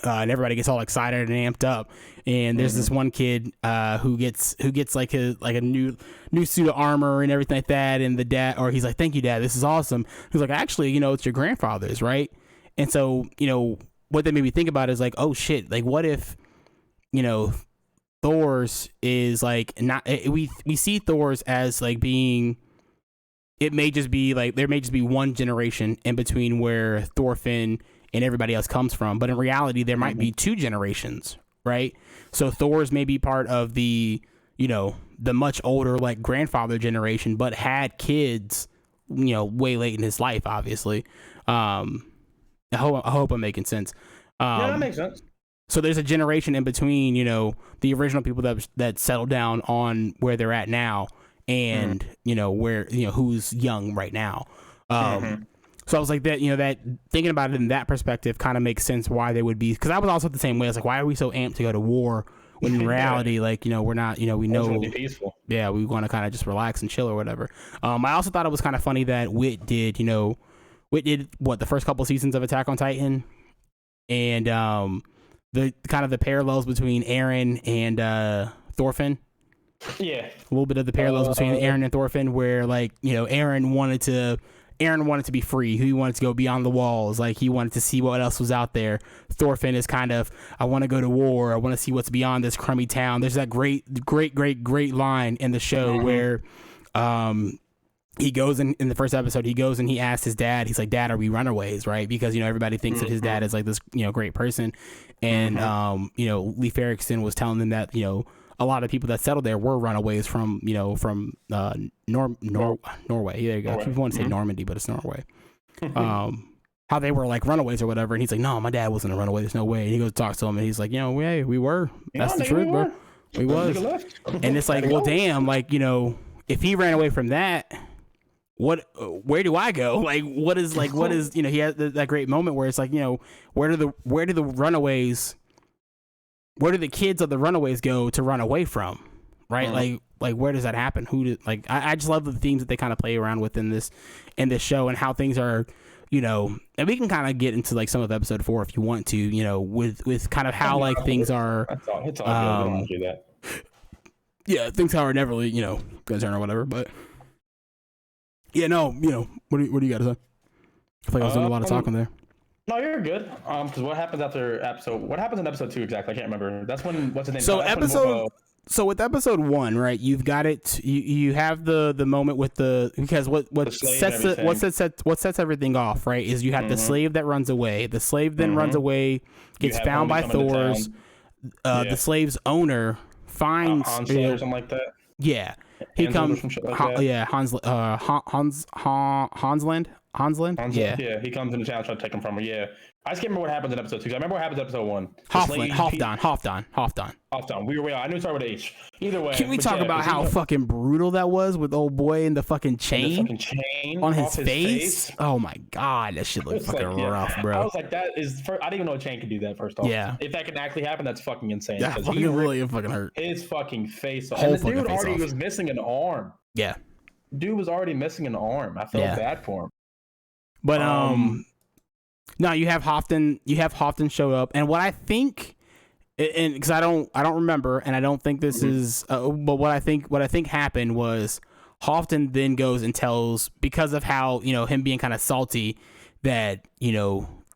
and everybody gets all excited and amped up, and there's this one kid who gets like a new suit of armor and everything like that, and the dad, or he's like, "Thank you, Dad, this is awesome." He's like, "Actually, it's your grandfather's, right?" And so, what that made me think about is like, oh shit, like what if, Thor's is like not, we see Thor's as like being, it may just be like, there may just be one generation in between where Thorfinn and everybody else comes from, but in reality there might be 2 generations, right? So Thor's may be part of the the much older like grandfather generation, but had kids way late in his life, obviously. I hope I'm making sense. Yeah, that makes sense. So there's a generation in between, the original people that settled down on where they're at now, and where who's young right now. So I was like that, that thinking about it in that perspective kind of makes sense why they would be. Because I was also the same way. I was like, why are we so amped to go to war when in reality, like we're not, we know, be peaceful. Yeah, we want to kind of just relax and chill or whatever. I also thought it was kind of funny that Whit did what, the first couple seasons of Attack on Titan, and the kind of the parallels between Eren and Thorfinn. Yeah, a little bit of the parallels between Eren and Thorfinn, where like Eren wanted to be free. He wanted to go beyond the walls. Like he wanted to see what else was out there. Thorfinn is kind of, I want to go to war. I want to see what's beyond this crummy town. There's that great line in the show where he goes in the first episode, he goes and he asks his dad, he's like, "Dad, are we runaways?" Right? Because, everybody thinks that his dad is like this, great person. And, Leif Erikson was telling them that, a lot of people that settled there were runaways from Norway. There you go. People want to say Normandy, but it's Norway. How they were like runaways or whatever. And he's like, "No, my dad wasn't a runaway. There's no way." And he goes to talk to him, and he's like, "Hey, we were. That's the truth, bro. We was." And it's like, well, damn, like, if he ran away from that, where do I go? Like, what is, he had that great moment where it's like, where do the runaways, where do the kids of the runaways go to run away from? Right? Like where does that happen? I just love the themes that they kind of play around with in this show, and how things are, and we can kind of get into like some of episode 4 if you want to, with kind of how like things are, it's all good. Do that. Yeah, things how are never really, concerned or whatever, but yeah, no, what do you got to say? I feel like I was doing a lot of talking there. No, you're good. Because what happens in episode 2 exactly? I can't remember. That's when, what's his name? So with episode 1, right? You've got it. You have the moment with because what sets everything off, right? Is you have the slave that runs away. The slave then runs away, gets found by Thor's. the slave's owner finds Hansel or something like that. Yeah, he comes. Like Hansland. Yeah, he comes into town trying to take him from her. Yeah, I just can't remember what happens in episode 2. I remember what happens in episode 1. Halfdan. I knew it started with H. Either way. Can we talk about how fucking brutal that was with old boy and the fucking chain on his face? Oh my god, that shit looked fucking rough, bro. I was like, that is. I didn't even know a chain could do that. First off, yeah. If that can actually happen, that's fucking insane. That fucking really fucking hurt. His fucking face. And the dude already was missing an arm. Yeah. Dude was already missing an arm. I felt bad for him. But no, you have Halfdan. You have Halfdan show up, and what I think, and because I don't remember, and I don't think this is, but what I think happened was Halfdan then goes and tells, because of how him being kind of salty, that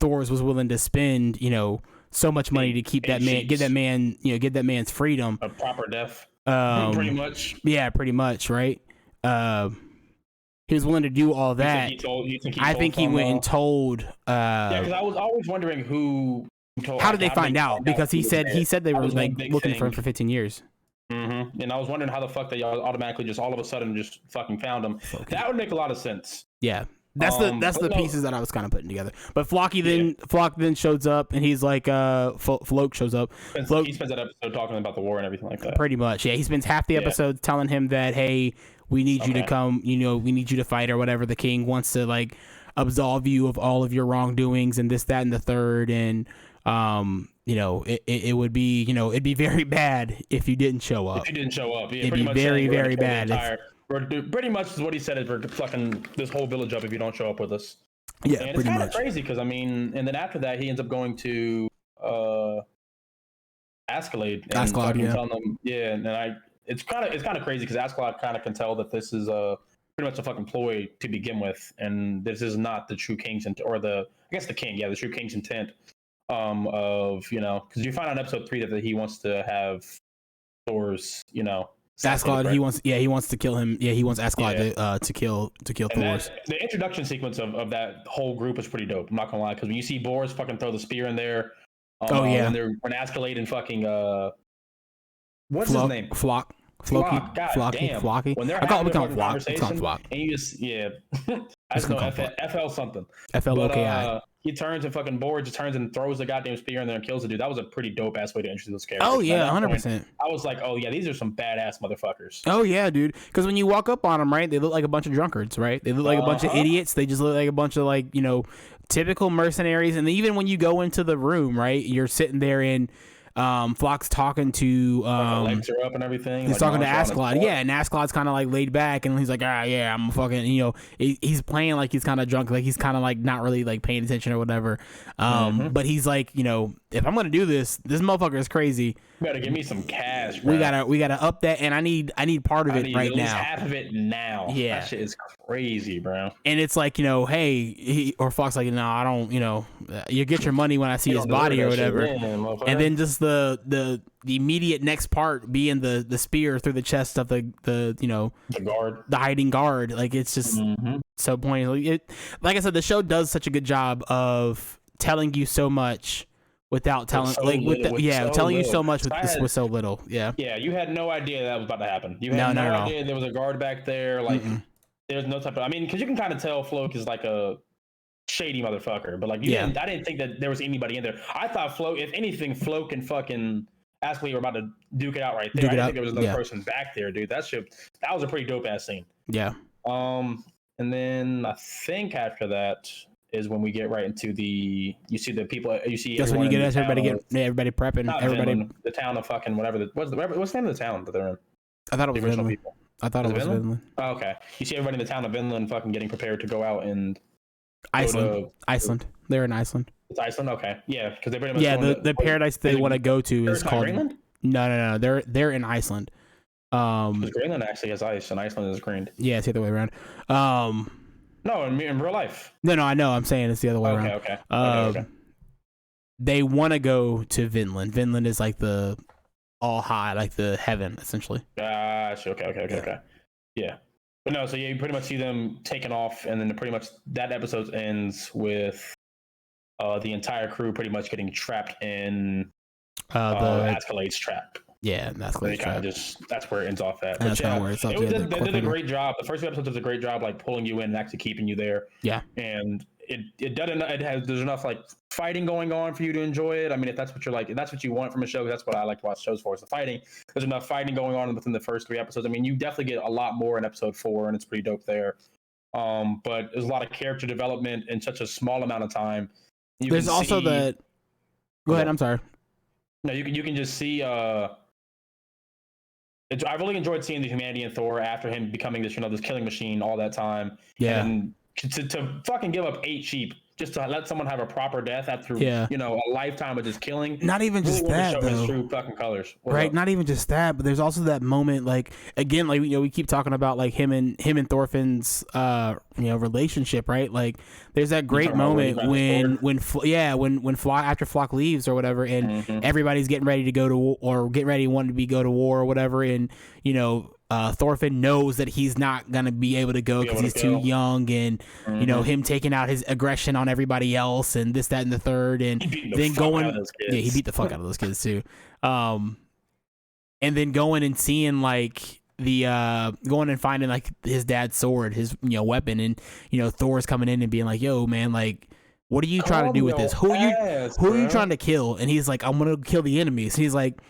Thors was willing to spend so much money to keep that man, get that man's freedom, a proper death, pretty much. Yeah, pretty much, right. He was willing to do all that. I think he went and told. Yeah, because I was always wondering who told. How did they find out? Because he said they were like looking for him for 15 years. Mm-hmm. And I was wondering how the fuck they automatically just all of a sudden just fucking found him. Okay. That would make a lot of sense. Yeah. That's the pieces that I was kind of putting together. But Flocky then shows up, and he's like, Floke shows up. He spends that episode talking about the war and everything like that. Pretty much, yeah. He spends half the episode telling him that, hey, we need you to come, we need you to fight or whatever. The king wants to like absolve you of all of your wrongdoings and this, that, and the third. And it would be, it'd be very bad if you didn't show up. Yeah, it'd be very, very bad. Pretty much is what he said is we're fucking this whole village up if you don't show up with us. Yeah, and pretty it's kind much of crazy because and then after that he ends up going to Askeladd and telling them, and it's kind of crazy because Askeladd kind of can tell that this is pretty much a fucking ploy to begin with, and this is not the true king's intent, or the true king's intent of because you find out in episode 3 that he wants to have Thor's Askeladd, he wants to kill him. Yeah, he wants Askeladd to kill Thor's. The introduction sequence of that whole group is pretty dope. I'm not gonna lie, because when you see Boris fucking throw the spear in there, when Askeladd and fucking what's his name? Flocky. When they're having a conversation, and you just I just know FL something. FLOKI. He turns and fucking Boris just turns and throws the goddamn spear in there and kills the dude. That was a pretty dope ass way to introduce those characters. Oh yeah, 100%. I was like, oh yeah, these are some badass motherfuckers. Oh yeah, dude. Because when you walk up on them, right, they look like a bunch of drunkards, right? They look like a bunch of idiots. They just look like a bunch of like typical mercenaries. And even when you go into the room, right, you're sitting there in. Flock's talking to legs are up and everything. He's talking to Askeladd, and Askeladd's kind of like laid back, and he's like, I'm fucking, he's playing like he's kind of drunk, like he's kind of like not really like paying attention or whatever. But he's like, if I'm gonna do this motherfucker is crazy. You gotta give me some cash, bro. We gotta up that, and I need part of it right now. Half of it now. Yeah, that shit is crazy, bro. And it's like, hey, or Flock's like, no, I don't, you get your money when I see his body or whatever. And then just the immediate next part being the spear through the chest of the guard, the hiding guard. Like it's just so pointless. Like I said, the show does such a good job of telling you so much without telling telling you so much with so little. Yeah, you had no idea that was about to happen. You had no idea there was a guard back there. Like there's no type of, because you can kind of tell Floke is like a shady motherfucker, but like I didn't think that there was anybody in there. I thought Floke, if anything, Floke and fucking Askeladd were about to duke it out right there. I didn't think there was another person back there, dude. That was a pretty dope ass scene. Yeah. And then I think after that is when we get right into you see the people. You see that's when you get everybody prepping. Everybody. The town of fucking whatever. What's the name of the town that they're in? I thought it was Vinland. People. I thought it was Vinland. Oh, okay. You see everybody in the town of Vinland fucking getting prepared to go out and. Iceland. They're in Iceland. It's Iceland, okay. Yeah, because they pretty much the paradise they want to go to is called Greenland? No. They're in Iceland. Greenland actually has ice, and Iceland is green. Yeah, it's the other way around. No, in real life. No, I know. I'm saying it's the other way around. Okay. They want to go to Vinland. Vinland is like the all high, like the heaven, essentially. Gosh. Okay. Yeah. But no, so you pretty much see them taking off, and then pretty much that episode ends with the entire crew pretty much getting trapped in The Escalade's trap. Yeah, that's kind of that's where it ends off at. That's kind of where it's up. They did a great job. The first 2 episodes did a great job, like pulling you in and actually keeping you there. Yeah, and there's enough like fighting going on for you to enjoy it. I mean, if that's what you're like, if that's what you want from a show, that's what I like to watch shows for, is the fighting. There's enough fighting going on within the first 3 episodes. I mean, you definitely get a lot more in episode 4, and it's pretty dope there. But there's a lot of character development in such a small amount of time. There's also the. Go ahead. I'm sorry. No, you can just see. I really enjoyed seeing the humanity in Thor after him becoming this killing machine all that time. Yeah. And to fucking give up 8 sheep just to let someone have a proper death after a lifetime of just killing. Not even just that, though. His true fucking colors. Right. Not even just that, but there's also that moment, like, again, like, we keep talking about like him and Thorfinn's relationship, right? Like, there's that great moment when after Flock leaves or whatever, and everybody's getting ready to go to or getting ready wanting to go to war or whatever, and Thorfinn knows that he's not gonna be able to go because he's too young, and him taking out his aggression on everybody else and this, that, and the third, and then going, he beat the fuck out of those kids too, and then going and seeing like the going and finding like his dad's sword, his weapon, and Thor's coming in and being like, yo man, like, what are you trying to do with this? Who are you trying to kill? And he's like, I'm gonna kill the enemies. And he's like,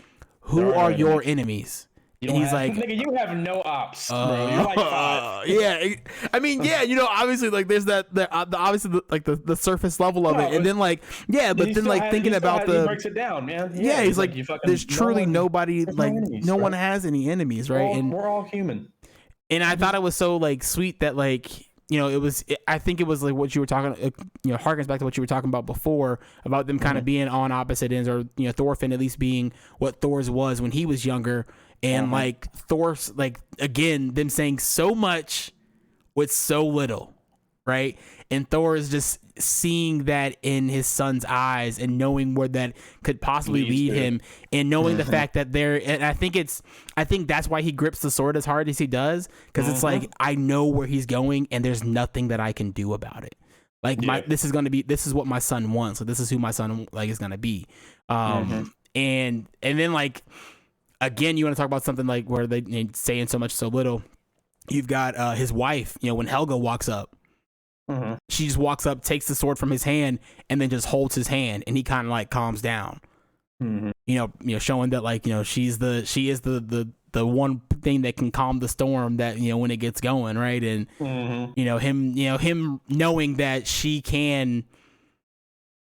who are your enemies? And he's like, nigga, you have no ops, bro. You're like 5. Yeah, I mean, yeah, obviously, like, there's that, obviously, like the surface level of it, and then like, yeah, but then like thinking about he breaks it down, man. Yeah, he's like, there's truly nobody, like, no one has any enemies, right? And we're all human. And I thought it was so like sweet that like, I think it was like what you were talking, harkens back to what you were talking about before about them kind of being on opposite ends, or Thorfinn at least being what Thor's was when he was younger. And like Thor's, like, again, them saying so much with so little, right? And Thor is just seeing that in his son's eyes and knowing where that could possibly lead him, and knowing the fact that and I think that's why he grips the sword as hard as he does, because it's like, I know where he's going and there's nothing that I can do about it. Like, this is what my son wants. So this is who my son like is gonna be. And then like, again, you want to talk about something like where they saying so much so little. You've got his wife, when Helga walks up, she just walks up, takes the sword from his hand, and then just holds his hand, and he kind of like calms down. Showing that like, she is the one thing that can calm the storm that when it gets going, right? And him knowing that she can.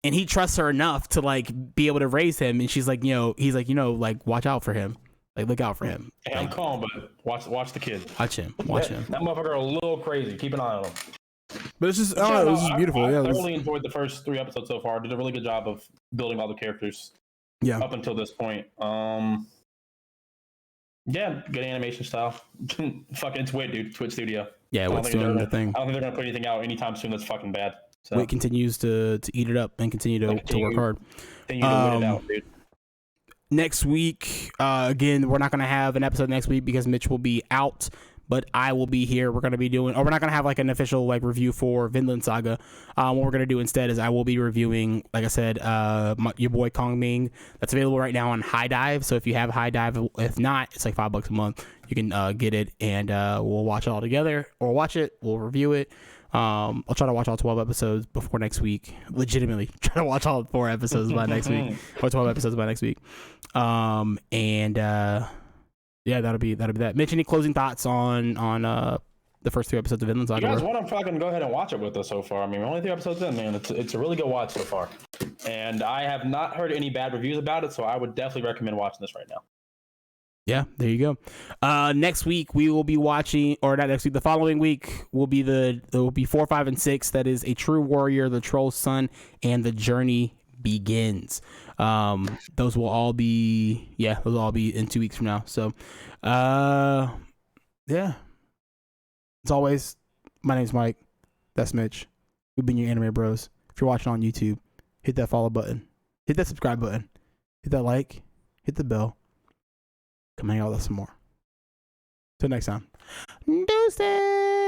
And he trusts her enough to like be able to raise him, and she's like, he's like, like, watch out for him, like, look out for him. Hey, like, I'm calm, but watch the kid. Watch him. That motherfucker a little crazy. Keep an eye on him. But it's just, it was just beautiful. I thoroughly enjoyed the first 3 episodes so far. Did a really good job of building all the characters. Yeah. Up until this point. Yeah, good animation style. Fucking, it's Wit, dude. Twitch Studio. Yeah, Wit's doing the thing. I don't think they're gonna put anything out anytime soon that's fucking bad. So. Wit continues to eat it up and continue to work hard. Continue to win it out, dude. Next week, again, we're not going to have an episode next week because Mitch will be out, but I will be here. We're going to be doing, or we're not going to have like an official like review for Vinland Saga. What we're going to do instead is I will be reviewing, like I said, your boy Kong Ming. That's available right now on High Dive. So if you have High Dive, if not, it's like $5 a month. You can get it, and we'll watch it all together, or watch it. We'll review it. I'll try to watch all 12 episodes before next week. Legitimately try to watch all 4 episodes by next week, or 12 episodes by next week. Yeah, that'll be that. Mitch, any closing thoughts on the first 3 episodes of Vinland Saga? You guys want to fucking go ahead and watch it with us so far. I mean, we're only 3 episodes in, man. It's a really good watch so far, and I have not heard any bad reviews about it, so I would definitely recommend watching this right now. Yeah, there you go. Next week we will be watching, or not next week, the following week will be 4, 5, and 6. That is A True Warrior, The Troll's Son, and The Journey Begins. Those will all be in 2 weeks from now. So, yeah. As always, my name's Mike. That's Mitch. We've been your anime bros. If you're watching on YouTube, hit that follow button, hit that subscribe button, hit that like, hit the bell. Come hang out with us some more. Till next time. Deuces!